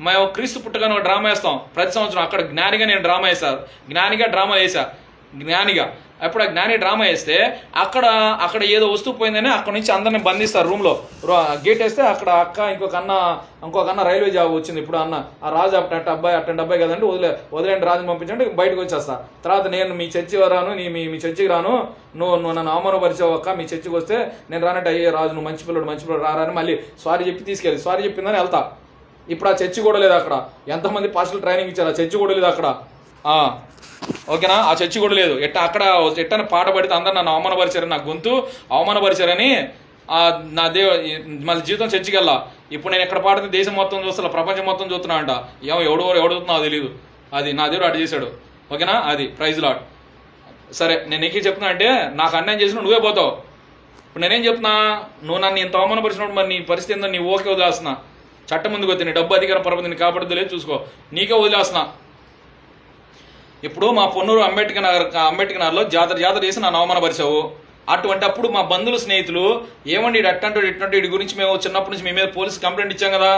మేము క్రీస్తు పుట్టగానే ఒక డ్రామా వేస్తాం ప్రతి సంవత్సరం. అక్కడ జ్ఞానిగా నేను డ్రామా వేసా జ్ఞానిగా అప్పుడు ఆ జ్ఞాని డ్రామా వేస్తే అక్కడ ఏదో వస్తువు పోయిందని అక్కడ నుంచి అందరిని బంధిస్తారు రూమ్లో. గేట్ వేస్తే అక్కడ అక్క ఇంకొక అన్న రైల్వే జాబ్ వచ్చింది. ఇప్పుడు అన్న ఆ రాజు అట్టంటి అబ్బాయి కదండి వదిలేండి రాజుని పంపించండి బయటకు వచ్చేస్తా. తర్వాత నేను మీ చర్చి రాను మీ చర్చికి రాను, నువ్వు నన్ను అవమానపరిచావు అక్క, మీ చర్చికి వస్తే నేను రానంటే అయ్యే రాజు నువ్వు మంచి పిల్లడు రారని మళ్ళీ సారీ చెప్పిందని వెళ్తా. ఇప్పుడు ఆ చర్చి కూడా లేదు అక్కడ. ఎంతమంది పాస్టల్ ట్రైనింగ్ ఇచ్చారు, ఆ చర్చి కూడా లేదు అక్కడ. ఓకేనా, ఆ చర్చి కూడా లేదు. ఎట్టని పాట పడితే అందరు నన్ను అవమానపరిచారని, నా గొంతు అవమానపరిచారని నా మళ్ళీ జీవితం చర్చికి వెళ్ళా. ఇప్పుడు నేను ఎక్కడ పాడితే దేశం మొత్తం చూస్తా, ప్రపంచం మొత్తం చూస్తున్నా అంట. ఎవడుతున్నావు తెలియదు, అది నా దేవుడు అటు చేశాడు. ఓకేనా, అది ప్రైజ్ లాడ్. సరే నేను నీకే చెప్తున్నా అంటే నాకు అన్యాయం చేసిన నువ్వే పోతావు. ఇప్పుడు నేనేం చెప్తున్నా, నువ్వు నన్ను ఇంత అవమానపరిచినప్పుడు మరి నీ పరిస్థితి ఏందో నీ ఓకే వదిలేస్తున్నా. చట్టం ముందుకు వచ్చి నీ డబ్బు అధికారం పరపతిని కాపాడుతూ లేదు చూసుకో, నీకే వదిలేస్తున్నా. ఇప్పుడు మా పొన్నూరు అంబేద్కర్ నగర్లో జాతర చేసి నన్ను అవమానపరిచావు. అప్పుడు మా బంధువులు స్నేహితులు ఏమండి ఇటువంటి వీడి గురించి మేము చిన్నప్పటి నుంచి మీ మీద పోలీసు కంప్లైంట్ ఇచ్చాం కదా,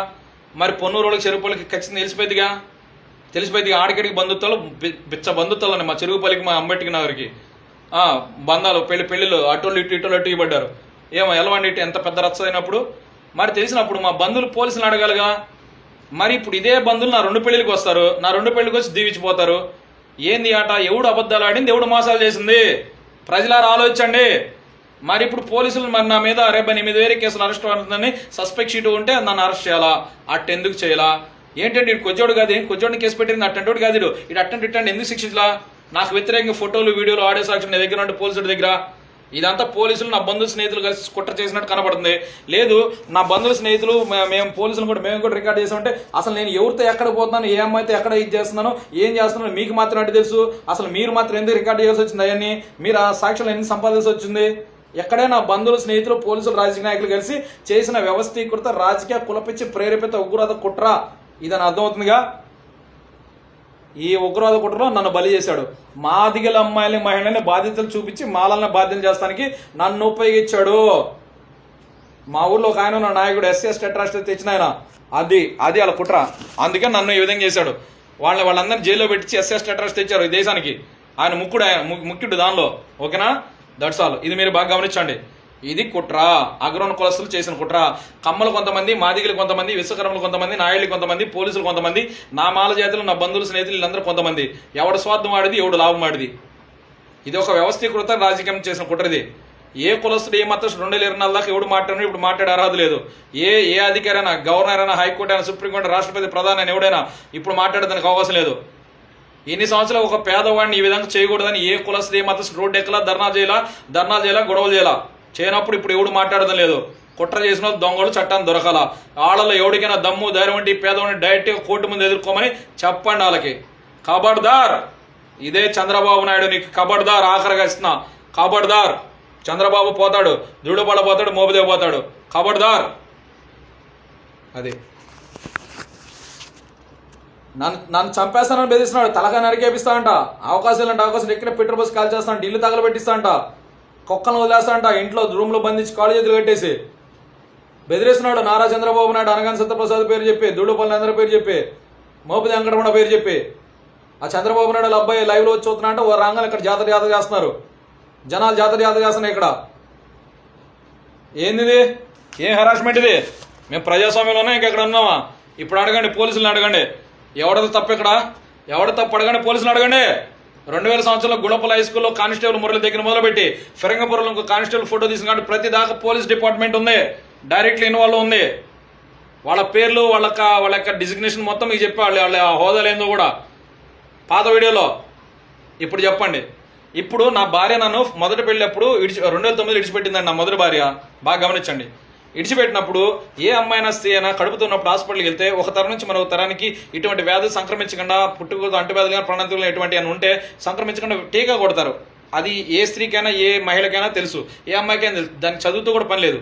మరి పొన్నూరు వాళ్ళకి చెరుగుపల్లికి ఖచ్చితంగా తెలిసిపోయిందిగా ఆడికడికి బంధుత్వాలు బిచ్చ బంధుత్వాలని మా చెరుగుపల్లికి మా అంబేద్కర్ నగర్కి బంధాలు పెళ్లిళ్ళు అటోళ్ళు ఇటు ఇవ్వబడ్డారు. ఎలవండి ఎంత పెద్ద రచ్చ అయినప్పుడు మరి తెలిసినప్పుడు మా బంధువులు పోలీసులు అడగాలిగా. మరి ఇప్పుడు ఇదే బంధువులు నా 2 పెళ్లికి వస్తారు, నా 2 పెళ్లికి వచ్చి దీవించిపోతారు. ఏంది ఆట, ఎవడు అబద్ధాలు ఆడింది, ఎవడు మోసాలు చేసింది, ప్రజలారా ఆలోచించండి. మరి ఇప్పుడు పోలీసులు మరి నా మీద రేపు 8 వేరే కేసులు అరెస్ట్ అవుతుందని సస్పెక్ట్ షీట్ ఉంటే నన్ను అరెస్ట్ చేయాలా, ఎందుకు చేయాలా? ఏంటంటే ఇటు కొజ్జోడు కాదు, కొజ్జోడిని కేసు పెట్టింది అట్టంటోడు కాదు, ఇటు అట్టండి ఎందుకు శిక్షించలా? నాకు వ్యతిరేకంగా ఫోటోలు వీడియోలు ఆడియో సాక్షి నీ దగ్గర ఉంటే పోలీసుల దగ్గర ఇదంతా పోలీసులు నా బంధువుల స్నేహితులు కలిసి కుట్ర చేసినట్టు కనబడుతుంది. లేదు నా బంధువుల స్నేహితులు మేము పోలీసులు మేము కూడా రికార్డ్ చేసామంటే అసలు నేను ఎవరితో ఎక్కడ పోతున్నాను, ఏ అమ్మాయితో ఎక్కడ ఇది చేస్తున్నాను, ఏం చేస్తున్నాను మీకు మాత్రం అంటే తెలుసు. అసలు మీరు మాత్రం ఎందుకు రికార్డ్ చేయాల్సి వచ్చింది అవన్నీ? మీరు ఆ సాక్ష్యాలు ఎన్ని సంపాదించాల్సి వచ్చింది? ఎక్కడైనా బంధువులు, స్నేహితులు, పోలీసులు, రాజకీయ నాయకులు కలిసి చేసిన వ్యవస్థీకృత రాజకీయ కులపిచ్చి ప్రేరేపిత ఉగ్రవాద కుట్ర ఇదని అర్థమవుతుందిగా. ఈ ఉగ్రవాద కుట్రలో నన్ను బలి చేశాడు. మాదిగల అమ్మాయిని, మహిళని బాధ్యతలు చూపించి మాలల్ని బాధ్యతలు చేస్తానికి నన్ను ఉపయోగించాడు. మా ఊర్లో ఒక ఆయన ఉన్న నాయకుడు ఎస్సీ టెట్రాస్టర్ తెచ్చిన ఆయన, అది వాళ్ళ కుట్ర. అందుకే నన్ను ఈ విధంగా చేశాడు. వాళ్ళందరినీ జైల్లో పెట్టించి ఎస్సీ టెట్రాస్టర్ తెచ్చారు ఈ దేశానికి. ఆయన ముఖ్యుడు దానిలో. ఓకేనా, దట్స్ ఆల్. ఇది మీరు బాగా గమనించండి. ఇది కుట్ర, అగ్రవణ కులస్తులు చేసిన కుట్ర. కమ్మలు కొంతమంది, మాదిగలు కొంతమంది, విశ్వకర్మలు కొంతమంది, నాయుళ్ళు కొంతమంది, పోలీసులు కొంతమంది, నా మాల జాతులు, నా బంధువులు, స్నేహితులు వీళ్ళందరూ కొంతమంది. ఎవడు స్వార్థం వాడిది, ఎవడు లాభం వాడిది. ఇది ఒక వ్యవస్థీకృత రాజకీయం చేసిన కుట్రది. ఏ కులస్తుడు, ఏ మతం 2024 దాకా ఎవడు మాట్లాడినా ఇప్పుడు మాట్లాడే అర్హత లేదు. ఏ అధికారి అయినా, గవర్నర్ అయినా, హైకోర్టు అయినా, సుప్రీంకోర్టు, రాష్ట్రపతి, ప్రధాని అయినా ఎవడైనా ఇప్పుడు మాట్లాడేదానికి అవకాశం లేదు. ఇన్ని సంవత్సరాలు ఒక పేదవాడిని ఈ విధంగా చేయకూడదని ఏ కులస్తుడు, ఏ మతం రోడ్డు ఎక్కలా, ధర్నా చేయాలా, గొడవలు చేయాలా చేయనప్పుడు ఇప్పుడు ఎవడు మాట్లాడడం లేదు. కుట్ర చేసిన దొంగలు చట్టాన్ని దొరకాల. వాళ్ళలో ఎవరికైనా దమ్ము, ధైర్యం వంటి పేదవాడిని డైరెక్ట్గా కోర్టు ముందు ఎదుర్కోమని చెప్పండి వాళ్ళకి. కబడ్దార్, ఇదే చంద్రబాబు నాయుడు నీకు కబడ్దార్. ఆఖరిగా ఇస్తున్నా, కబడ్దార్. చంద్రబాబు పోతాడు, దుడుపడ పోతాడు, మోబిదేవ్ పోతాడు. కబడ్దార్. అది నన్ను చంపేస్తానని బెదిరిస్తున్నాడు. తలగా నరికేపిస్తానంట. అవకాశం ఎక్కిన పెట్రోల్ బస్ కాల్ చేస్తానంట. ఇల్లు తగలబెట్టిస్తానంట. కుక్కలను వదిలేస్తానంట. ఇంట్లో రూమ్లో బంధించి కాళ్ళు చేతులు కట్టేసి బెదిరిస్తున్నాడు. నారా చంద్రబాబు నాయుడు, అనగాని సత్యప్రసాద్ పేరు చెప్పి, దూడుపల్లి అందరి పేరు చెప్పి, మోపిది వెంకటరమణ పేరు చెప్పి, ఆ చంద్రబాబు నాయుడు వాళ్ళ అబ్బాయి లైవ్లో వచ్చి చూస్తున్నారంట. ఓ రంగాలు ఇక్కడ జాతర చేస్తున్నారు. జనాలు జాతర చేస్తున్నాయి ఇక్కడ. ఏంది, ఏం హెరాస్మెంట్ ఇది? మేము ప్రజాస్వామ్యంలోనే ఇంకెక్కడ ఉన్నామా? ఇప్పుడు అడగండి, పోలీసులను అడగండి. ఎవడది తప్పు ఇక్కడ? ఎవడ తప్పు అడగండి, పోలీసులు అడగండి. 2000 సంవత్సరంలో గుడపల హై స్కూల్లో కానిస్టేబుల్ మురళి దగ్గర మొదలుపెట్టి ఫిరంగపురంలో ఇంకో కానిస్టేబుల్ ఫోటో తీసుకుని కాబట్టి ప్రతి దాకా పోలీస్ డిపార్ట్మెంట్ ఉంది, డైరెక్ట్లీ ఇన్వాల్వ్ ఉంది. వాళ్ళ పేర్లు, వాళ్ళ యొక్క డిజిగ్నేషన్ మొత్తం మీకు చెప్పి వాళ్ళ హోదాలు ఏందో కూడా పాత వీడియోలో. ఇప్పుడు చెప్పండి. ఇప్పుడు నా భార్య నన్ను మొదటి పెళ్ళప్పుడు 2009 విడిచిపెట్టిందండి. నా మొదటి భార్య, బాగా గమనించండి. విడిచిపెట్టినప్పుడు ఏ అమ్మాయినా, స్త్రీ అయినా కడుపుతో ఉన్నప్పుడు హాస్పిటల్కి వెళ్తే ఒక తరం నుంచి మరొక తరానికి ఇటువంటి వ్యాధులు సంక్రమించకుండా, పుట్టుకతో అంటువ్యాధులు, ప్రణాంతులు ఎటువంటి అని ఉంటే సంక్రమించకుండా టీకా కొడతారు. అది ఏ స్త్రీకైనా, ఏ మహిళకైనా తెలుసు, ఏ అమ్మాయికైనా తెలుసు. దానికి చదువుతూ కూడా పని లేదు.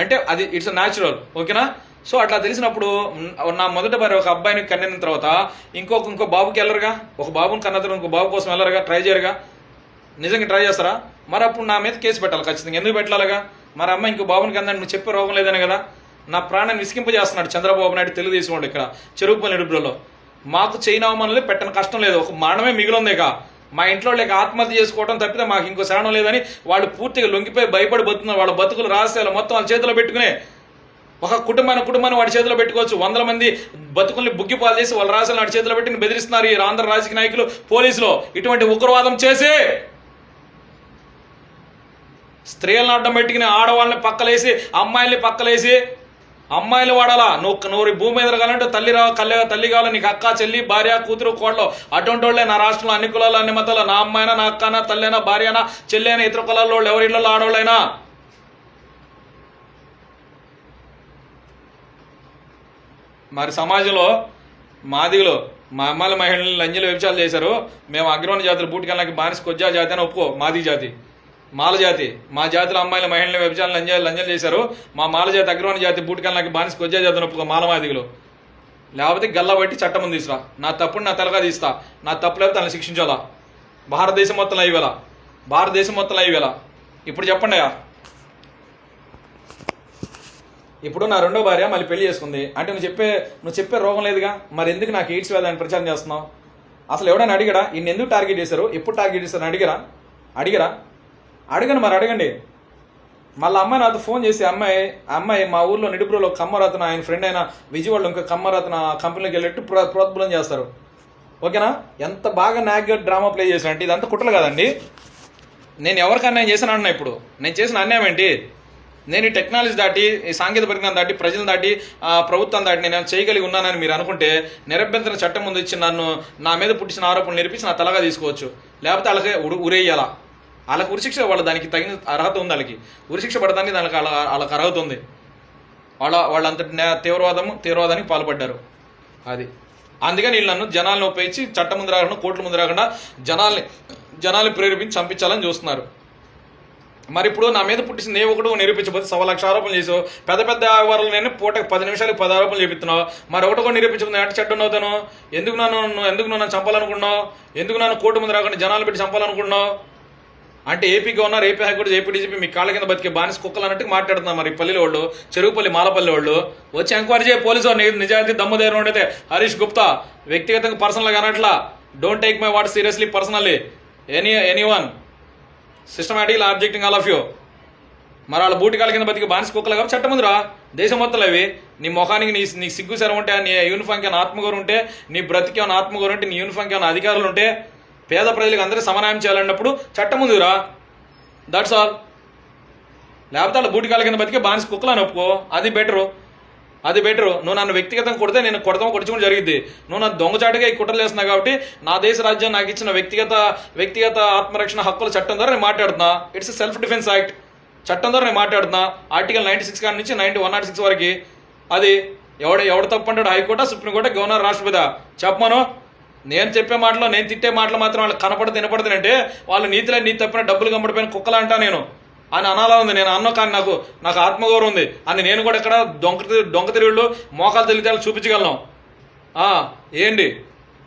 అంటే అది ఇట్స్ న్యాచురల్. ఓకేనా? సో అట్లా తెలిసినప్పుడు నా మొదటి భార్య ఒక అబ్బాయిని కన్నిన తర్వాత ఇంకో బాబుకి వెళ్ళరుగా. ఒక బాబుని కన్న తర్వాత ఇంకో బాబు కోసం వెళ్ళరుగా, ట్రై చేయరుగా. నిజంగా ట్రై చేస్తారా? మరి అప్పుడు నా మీద కేసు పెట్టాలి ఖచ్చితంగా. ఎందుకు పెట్టాలిగా? మరి అమ్మ ఇంకో బాబుని కన్నాడు, నువ్వు చెప్పే రోగం లేదనే కదా. నా ప్రాణాన్ని విసిగింపజేస్తున్నాడు చంద్రబాబు నాయుడు, తెలుగుదేశం వాడు ఇక్కడ చెరుకుపల్లి నిడుపులలో. మాకు చైనామనలే పెట్టని కష్టం లేదు, ఒక మరణమే మిగిలిందేక. మా ఇంట్లో లేక ఆత్మహత్య చేసుకోవడం తప్పితే మాకు ఇంకో శరణం లేదని వాళ్ళు పూర్తిగా లొంగిపోయి భయపడి బతున్నారు. వాళ్ళ బతుకులు రహస్యాలు మొత్తం వాళ్ళ చేతిలో పెట్టుకునే ఒక కుటుంబాన్ని వాడి చేతిలో పెట్టుకోవచ్చు. 100 మంది బతుకుల్ని బుగ్గిపాలు చేసి వాళ్ళ రహస్యాలు వాడి చేతిలో పెట్టి బెదిరిస్తున్నారు ఈ ఆంధ్ర రాజకీయ నాయకులు, పోలీసులు. ఇటువంటి ఉగ్రవాదం చేసి స్త్రీలను అడ్డం పెట్టుకుని ఆడవాళ్ళని పక్కలేసి, అమ్మాయిల్ని పక్కలేసి, అమ్మాయిలు వాడాలా. నువ్వు భూమి మీద కావాలంటే తల్లి కావాలి, నీకు అక్క, చెల్లి, భార్య, కూతురు, కోడలు అటువంటి వాళ్ళే నా రాష్ట్రంలో. అన్ని కులాలు, అన్ని మతాలు, నా అమ్మాయినా, నా అక్కనా, తల్లి అయినా, భార్య అయినా, చెల్లి అయినా, ఇతర కులాల వాళ్ళు, ఎవరి ఇళ్లలో ఆడవాళ్ళైనా. మరి సమాజంలో మాదిగలు మా అమ్మాయిల మహిళలు లంజలు వ్యభిచారాలు చేశారు. మేము అగ్రవణ జాతులు బూటికెళ్ళకి బానిస కొజ్జా జాతి అని ఒప్పుకో, మాది జాతి, మాల జాతి. మా జాతిలో అమ్మాయిల మహిళలు వ్యభిచారాలు లంజలు చేశారు. మా మాల జాతి అగ్రవణ జాతి బూటికెళ్ళకి బానిస కొజ్జా జాతి అని ఒప్పుకో, మాలమాదిగలు. లేకపోతే గల్లా బట్టి చట్టం ముందు తీసురా. నా తప్పుడు నా తలగా తీస్తా. నా తప్పు లేకపోతే తనని శిక్షించాలా. భారతదేశం మొత్తం అయివేళ, భారతదేశం మొత్తం అయివేళ. ఇప్పుడు చెప్పండి. ఇప్పుడు నా రెండో భార్య మళ్ళీ పెళ్లి చేసుకుంది అంటే నువ్వు చెప్పే రోగం లేదుగా. మరి ఎందుకు నాకు ఎయిడ్స్ వ్యాధి అని ప్రచారం చేస్తున్నావు? అసలు ఎవడైనా అడిగడా? ఇన్ని ఎందుకు టార్గెట్ చేశారు, ఎప్పుడు టార్గెట్ చేశారు అడిగరా? అడగండి, మరి అడగండి. మళ్ళీ అమ్మాయి నాతో ఫోన్ చేసి, అమ్మాయి మా ఊర్లో నిడుపురులో కమ్మరత్న, ఆయన ఫ్రెండ్ అయిన విజయవాడలో ఇంకా కమ్మరత్న కంపెనీకి వెళ్ళేట్టు ప్రోత్బలం చేస్తారు. ఓకేనా? ఎంత బాగా నాగ్గా డ్రామా ప్లే చేశానంటే ఇదంతా కుట్రలు కాదండి. నేను ఎవరికి అన్యాయం చేశాను అన్నా? ఇప్పుడు నేను చేసిన అన్యాయం ఏంటి? నేను ఈ టెక్నాలజీ దాటి, ఈ సాంకేతిక పరిజ్ఞానం దాటి, ప్రజలను దాటి, ప్రభుత్వం దాటి నేను చేయగలిగి ఉన్నానని మీరు అనుకుంటే నిరభ్యంతర చట్టం ముందు ఇచ్చి నన్ను నా మీద పుట్టించిన ఆరోపణలు నిరూపించి నా తలగా తీసుకోవచ్చు. లేకపోతే వాళ్ళకి ఉరేయాలా. వాళ్ళకి ఉరిశిక్ష, దానికి తగిన అర్హత ఉంది. వాళ్ళకి ఉరిశిక్ష పడటానికి దానికి వాళ్ళకి అర్హత ఉంది. వాళ్ళంత తీవ్రవాదానికి పాల్పడ్డారు. అది అందుకని వీళ్ళు నన్ను జనాలను ఉపయోగించి చట్టం ముందు రాకుండా, కోర్టుల ముందు రాకుండా జనాల్ని ప్రేరేపించి చంపించాలని చూస్తున్నారు. మరి ఇప్పుడు నా మీద పుట్టించింది ఏ ఒకటి నిరూపించబోతే 1,00,000 ఆరోపణలు చేసావు, పెద్ద పెద్ద వ్యవహారాలు నేను పూటకి 10 నిమిషాలకు 10 ఆరోపణలు చెప్తున్నావు. మరి ఒకటి కూడా నిరూపించబోతుంది అంటే చెడ్డ అవుతాను. ఎందుకు నన్ను చంపాలనుకున్నావు? ఎందుకు నన్ను కోర్టు ముందు రాకుండా జనాలు పెట్టి చంపాలనుకున్నావు? అంటే AP governor, AP high court, AP DGP మీ కాళ్ళ కింద బతికే బానిస కుక్కలు అన్నట్టు మాట్లాడుతున్నారు. మరి పల్లెల వాళ్ళు, చెరుకుపల్లి మాలపల్లి వాళ్ళు వచ్చి ఎంక్వైరీ చేయ పోలీసు నిజాయితీ దమ్ము ధైర్యం ఉండేది. హరీష్ గుప్తా వ్యక్తిగతంగా పర్సనల్గా అనట్లా, don't take my word seriously personally anyone systematic objecting all of you. మరి వాళ్ళ బూటికాల కింద బతికి బానిస కుక్కలు కాబట్టి చట్టం ముందురా దేశం మొత్తం అవి. నీ ముఖానికి నీ సిగ్గు సరం ఉంటే, నీ యూనిఫామ్కి ఏమైనా ఆత్మగౌరవం ఉంటే, నీ బ్రతికి ఏమైనా ఆత్మగౌరవం ఉంటే, నీ యూనిఫామ్కి ఏమైనా అధికారులు ఉంటే, పేద ప్రజలకు అందరూ సమన్వయం చేయాలన్నప్పుడు చట్టం ముందురా. That's all. లేకపోతే వాళ్ళ బూటికాల కింద బతికి బానిస కుక్కలు అని ఒప్పుకో, అది బెటరు. నువ్వు నన్ను వ్యక్తిగతంగా కొడితే నేను కొడుచుకుని జరిగింది. నువ్వు నన్ను దొంగచాటుగా ఈ కుట్రలు వేస్తున్నావు కాబట్టి నా దేశ రాజ్యం నాకు ఇచ్చిన వ్యక్తిగత ఆత్మరక్షణ హక్కుల చట్టం ద్వారా నేను మాట్లాడుతున్నా. ఇట్స్ సెల్ఫ్ డిఫెన్స్ యాక్ట్ చట్టం ద్వారా నేను మాట్లాడుతున్నా. ఆర్టికల్ 96 కాడి నుంచి 106 వరకు. అది ఎవడు తప్పు అంటాడు? హైకోర్టా, సుప్రీంకోర్టా, గవర్నర్, రాష్ట్రపతి? చెప్పమను. నేను చెప్పే మాటలు, నేను తిట్టే మాటలు మాత్రం వాళ్ళకి వినపడుతుందంటే వాళ్ళు నీతి తప్పిన డబ్బులు కమ్మడిపోయిన కుక్కలు అంటా నేను అని అనాలా ఉంది. నేను అన్నా కానీ నాకు ఆత్మగౌరవం ఉంది అని నేను కూడా ఇక్కడ దొంగ తిరుగుళ్ళు మోకాలు తెలివితేళ్ళు చూపించగలను. ఏంటి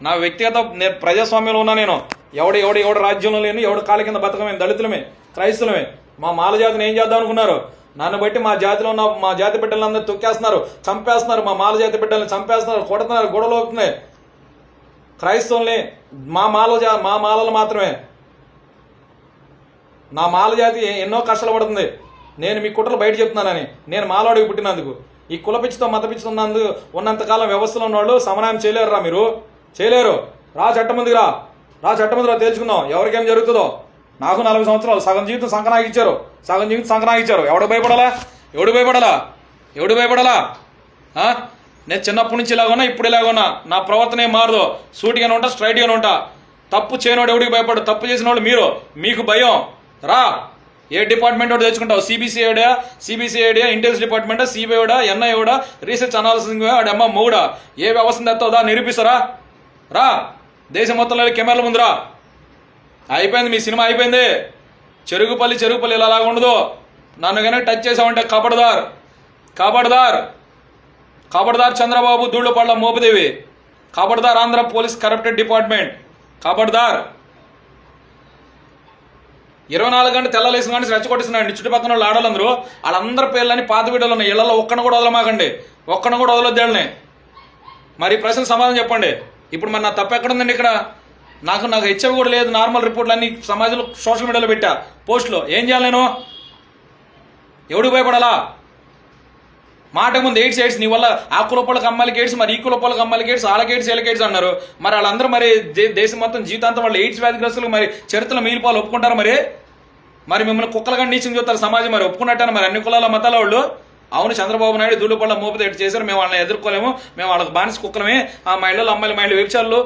నా వ్యక్తిగత, నేను ప్రజాస్వామ్యంలో ఉన్నా. నేను ఎవడు రాజ్యంలో లేను, ఎవడు కాళ్ళ కింద బతకమే, దళితులమే, క్రైస్తులమే. మా మాల జాతిని ఏం చేద్దాం అనుకున్నారు? నన్ను బట్టి మా జాతిలో ఉన్న మా జాతి బిడ్డలందరూ తొక్కేస్తున్నారు, చంపేస్తున్నారు. మా మాల జాతి బిడ్డలను చంపేస్తున్నారు, కొడుతున్నారు, గొడవలు అవుతున్నాయి. క్రైస్తవుల్ని మా మాలలు మాత్రమే. నా మాల జాతి ఎన్నో కష్టాలు పడుతుంది. నేను మీ కుట్రలు బయట చెప్తున్నానని. నేను మాలవాడికి పుట్టినందుకు, ఈ కులపిచ్చితో మతపిచ్చితో ఉన్నంతకాలం వ్యవస్థలో ఉన్న వాళ్ళు సమన్వయం చేయలేరురా. మీరు చేయలేరు. రా చట్టం ముందుకు రా తేల్చుకుందాం ఎవరికేం జరుగుతుందో. నాకు 40 సంవత్సరాలు, సగం జీవితం సంకనాగిచ్చారు. ఎవడు భయపడాలా? నేను చిన్నప్పటి నుంచి ఇలాగున్నా, ఇప్పుడు ఇలాగున్నా. నా ప్రవర్తన ఏం మారదు. సూటిగానే ఉంటా, స్ట్రైట్గానే ఉంటా. తప్పు చేయనోడు ఎవడికి భయపడు. తప్పు చేసిన వాళ్ళు మీకు భయం. రా, ఏ డిపార్ట్మెంట్ ఒకటి తెచ్చుకుంటావు? సిబిసిఐడియా, ఇంటెలిజెన్స్ డిపార్ట్మెంటా, సిబిఐడా, ఎన్ఐఓడా, రీసెర్చ్ అనాలిసిస్ వాడు అమ్మ మూడా, ఏ వ్యవస్థ తెస్తావుదా నిరూపిస్తారా? రా, దేశం మొత్తంలో కెమెరాల ముందురా. అయిపోయింది, మీ సినిమా అయిపోయింది. చెరుగుపల్లి ఇలా ఉండదు. నన్ను కనుక టచ్ చేసామంటే ఖబర్దార్ చంద్రబాబు, దూళ్ళపళ్ళ మోపుదేవి. ఖబర్దార్ ఆంధ్ర పోలీస్ కరప్టెడ్ డిపార్ట్మెంట్. ఖబర్దార్. 24 గంటలు తెల్లలేసిన కానీ రెచ్చగొట్టిస్తున్నాయండి చుట్టుపక్కల వాళ్ళు. వాళ్ళందరూ పేర్లని పాత వీడియోలు ఉన్నాయి. ఇళ్లలో ఒక్కను కూడా వదలమాకండి, ఒక్కను కూడా వదలొద్దేళ్ళని. మరి ఈ ప్రశ్నకు సమాధానం చెప్పండి. ఇప్పుడు మరి నా తప్పు ఎక్కడుందండి? ఇక్కడ నాకు హెచ్ఎం కూడా లేదు. నార్మల్ రిపోర్ట్లు అన్ని సమాజంలో సోషల్ మీడియాలో పెట్టా, పోస్టులో. ఏం చేయాలి నేను? ఎవడికి భయపడాలా? మాటకు ముందు ఎయిడ్స్ నీ వల్ల ఆ కులపోళ్ళకి అమ్మాయిలకి ఎయిడ్స్, మరి ఈ కులపోళ్ళకి అమ్మాయిలకి ఎయిడ్స్, వాళ్ళకి ఎయిడ్స్ అన్నారు. మరి వాళ్ళందరూ మరి దేశం మొత్తం జీవితాంతం వాళ్ళు ఎయిడ్స్ వ్యాధిగ్రస్తులు మరి చరిత్రలో మిగిలిపోవాలి ఒప్పుకుంటారు? మరి మిమ్మల్ని కుక్కలుగా నీచం చూస్తారు సమాజం. మరి ఒప్పుకున్నట్టాను మరి అన్ని కులాల మతాల వాళ్ళు? అవును, చంద్రబాబు నాయుడు దూళ్ళపళ్ళ మోపితే ఎటు చేశారు. మేము వాళ్ళని ఎదుర్కోలేము, మేము వాళ్ళకి బానిస కుక్కలమే. ఆ మహిళలు వ్యభిచారులు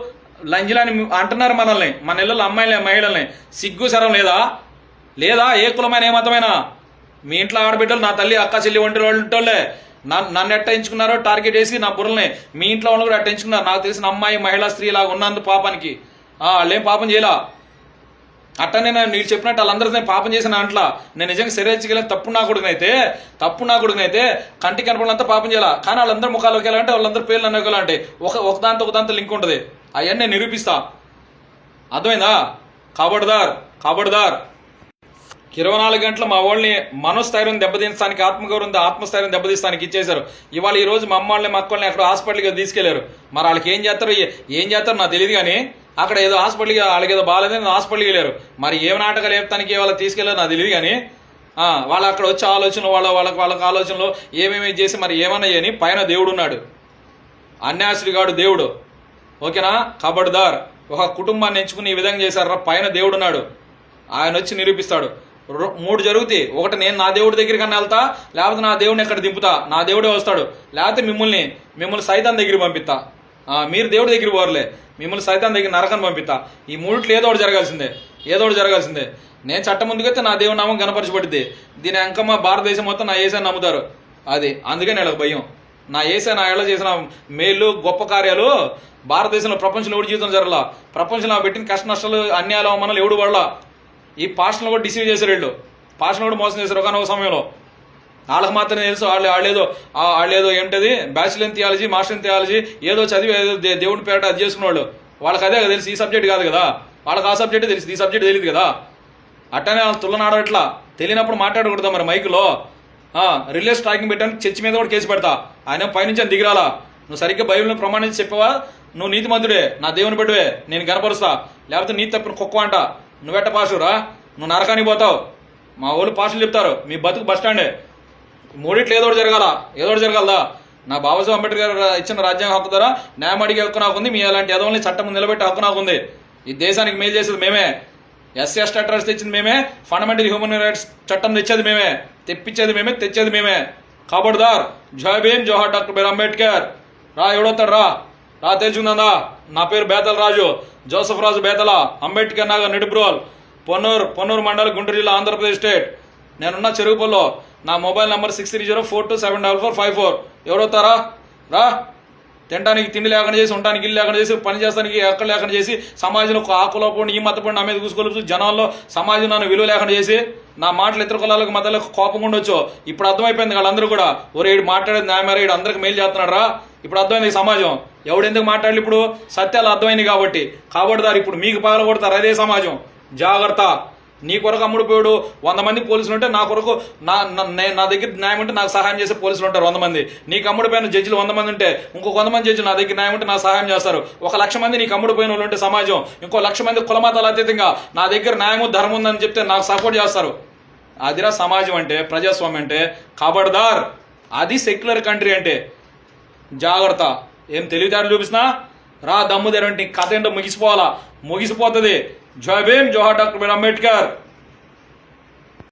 లంజలని అంటున్నారు మనల్ని, మన ఇళ్ళలో మహిళల్ని. సిగ్గు శరం లేదా? ఏ కులమైన ఏ మతమైనా మీ ఇంట్లో ఆడబిడ్డలు, నా తల్లి, అక్క, చెల్లి వంటి వాళ్ళే నన్ను ఎట్ట ఎంచుకున్నారో టార్గెట్ వేసి నా బుర్రల్ని. మీ ఇంట్లో వాళ్ళు కూడా అట్ట ఎంచుకున్నారు. నాకు తెలిసిన అమ్మాయి, మహిళా స్త్రీ లాగా ఉన్నందుకు పాపానికి వాళ్ళేం పాపం చేయలా. అట్టనే నీకు చెప్పినట్టు వాళ్ళందరూ నేను పాపం చేసిన అంట్లా. నేను నిజంగా శరీరించగలిగిన తప్పు నా కొడుకునైతే కంటికి కనపడంతా పాపం చేయాల. కానీ వాళ్ళందరూ ముఖాలు ఒకేలాంటే, వాళ్ళందరూ పేర్లు అన్నీ ఒకేలాంటే, ఒకదాంతో లింక్ ఉంటుంది. అవన్నీ నేను నిరూపిస్తా. అర్థమైందా? ఖబర్దార్. 24 గంటలు మా వాళ్ళని మనోస్థైర్యం దెబ్బతీస్తానికి, ఆత్మస్థైర్యం దెబ్బతీస్తానికి ఇచ్చేశారు. ఇవాళ ఈ రోజు మా అమ్మాళ్ళని, మా అక్కల్ని అక్కడ హాస్పిటల్కి తీసుకెళ్లారు. మరి వాళ్ళకి ఏం చేస్తారో నాకు తెలియదు. కానీ అక్కడ ఏదో హాస్పిటల్కి వాళ్ళకి ఏదో బాగాలేదని హాస్పిటల్కి వెళ్ళారు. మరి ఏం నాటకాలు చెప్తానికి వాళ్ళకి తీసుకెళ్లారు నాకు తెలియదు. కానీ వాళ్ళు అక్కడ వచ్చే ఆలోచనలు, వాళ్ళకి ఆలోచనలు ఏమేమి చేసి మరి ఏమన్నా అని పైన దేవుడు ఉన్నాడు. అన్యాసుడిగాడు దేవుడు. ఓకేనా? ఖబర్దార్. ఒక కుటుంబాన్ని ఎంచుకుని ఈ విధంగా చేశారా? పైన దేవుడు ఉన్నాడు, ఆయన వచ్చి నిరూపిస్తాడు. 3 జరుగుతాయి. ఒకటి, నేను నా దేవుడి దగ్గరికి వెళ్తా, లేకపోతే నా దేవుడిని ఎక్కడ దింపుతా, నా దేవుడే వస్తాడు. లేకపోతే మిమ్మల్ని సైతాన్ దగ్గరికి పంపిస్తా. మీరు దేవుడి దగ్గరికి పోరలే, మిమ్మల్ని సైతాన్ దగ్గర నరకాన్ని పంపిస్తా. ఈ 3 ఏదో ఒకటి జరగాల్సిందే. నేను చట్టం ముందుకైతే నా దేవుడి నామం కనపరచబడింది. దీని అంకమ్మ భారతదేశం మొత్తం నా యేసని నమ్ముతారు. అది అందుకని వీళ్ళకి భయం. నా యేసే నా ఏళ్ళ చేసిన మేలు, గొప్ప కార్యాలు భారతదేశంలో, ప్రపంచంలో ఎవడి జీవితం జరగలా. ప్రపంచంలో పెట్టిన కష్ట నష్టాలు, అన్యాయాలు, అవమానాలు ఎవడు పడలా. ఈ పాస్టర్లు కూడా డిసీవ్ చేశారు వీళ్ళు. పాషను కూడా మోసం చేశారు ఒకనొక సమయంలో. వాళ్ళకి మాత్రమే తెలుసు. వాళ్ళేదో ఏంటది bachelor in theology, master in theology ఏదో చదివి ఏదో దేవుడి పేట అది చేసుకున్న వాళ్ళు. వాళ్ళకి అదే తెలుసు, ఈ సబ్జెక్ట్ కాదు కదా. వాళ్ళకి ఆ సబ్జెక్ట్ తెలుసు, ఈ సబ్జెక్ట్ తెలియదు కదా. అట్టనే వాళ్ళు తుల్లనాడట్లా. తెలియనప్పుడు మాట్లాడకూడదా మరి మైకులో? రిలే స్ట్రైకింగ్ పెట్టాను, చర్చి మీద కూడా కేసు పెడతా. ఆయన పైనుంచి అని దిగిరాలా. నువ్వు సరిగ్గా బైబిల్ని ప్రమాణించి చెప్పవా? నువ్వు నీతిమంతుడే, నా దేవుని బిడ్డవే, నేను కనపరుస్తా. లేకపోతే నీతి తప్పిన కుక్క అంట. నువ్వెట్ట పాసురా? నువ్వు నరకానికి పోతావు. మా వాళ్ళు పాసులు చెప్తారు, మీ బతుకు బస్ స్టాండే. మూడిట్లు ఏదోటి జరగాలదా? నా బాబాసాహెబ్ అంబేద్కర్ ఇచ్చిన రాజ్యాంగ హక్కు ద్వారా న్యాయం అడిగే హక్కు నాకుంది. మీ అలాంటి ఎదవల్ని చట్టం నిలబెట్టే హక్కు నాకుంది. ఈ దేశానికి మేలు చేసేది మేమే. ఎస్సీ స్టాటస్ తెచ్చింది మేమే. ఫండమెంటల్ హ్యూమన్ రైట్స్ చట్టం తెచ్చేది మేమే, తెప్పించేది మేమే, తెచ్చేది మేమే. కాబర్దార్. జై భీమ్, జోహార్ డాక్టర్ బిఆర్ అంబేద్కర్. రా, ఎవడొస్తాడు రా తెలుసుకుందా. నా పేరు బేతల రాజు, జోసఫ్ రాజు బేతల, అంబేద్కర్ నగర్, నిడుబ్రోల్, పొన్నూరు మండల్, గుంటూరు జిల్లా, ఆంధ్రప్రదేశ్ స్టేట్. నేనున్న చెరుగుపల్లో. నా మొబైల్ నంబర్ 6304274454. ఎవడొస్తారా? రా. తినడానికి తిండి లేకుండా చేసి, ఉండడానికి ఇల్లు లేకుండా చేసి, పని చేస్తానికి ఎక్కడ లేకుండా చేసి, సమాజంలో ఆకులో పోండి, ఈ మతపండి, నా మీద కూసుకోలేదు, జనాల్లో సమాజం నన్ను విలువ లేకుండా చేసి, నా మాటలు ఇతర కులాలకు మధ్యలో కోపం ఉండొచ్చు. ఇప్పుడు అర్థమైపోయింది వాళ్ళందరూ కూడా. ఒరే ఈడు మాట్లాడేది న్యాయమేరా, ఈడు అందరికి మేలు చేస్తున్నాడు రా. ఇప్పుడు అర్థమైంది ఈ సమాజం. ఎవడెందుకు మాట్లాడాలి? ఇప్పుడు సత్యాలు అర్థమైంది కాబట్టి. ఇప్పుడు మీకు పగల కొడతారు అదే సమాజం. జాగ్రత్త. నీ కొరకు అమ్ముడు పోయాడు 100 మంది పోలీసులు ఉంటే, నా కొరకు నా దగ్గర న్యాయం ఉంటే నాకు సహాయం చేసే పోలీసులు ఉంటారు 100 మంది. నీకు అమ్ముడు పోయిన జడ్జిలు 100 మంది ఉంటే, ఇంకో 100 మంది జడ్జిలు నా దగ్గర న్యాయం ఉంటే నాకు సహాయం చేస్తారు. 1,00,000 మంది నీకు అమ్ముడు పోయిన వాళ్ళు ఉంటే సమాజం, ఇంకో 1,00,000 మంది కులమతాలు అతీతంగా నా దగ్గర న్యాయము ధర్మం ఉందని చెప్తే నాకు సపోర్ట్ చేస్తారు. అదిరా సమాజం అంటే, ప్రజాస్వామ్యం అంటే. ఖబర్దార్. అది సెక్యులర్ కంట్రీ అంటే. జాగ్రత్త. ఏం తెలివితేటలు చూపిస్తున్నా? రా, దమ్ము తెరంటే కథ ఏంటో ముగిసిపోతుంది. జై భీమ్, జోహార్ డాక్టర్ బిఆర్ అంబేద్కర్.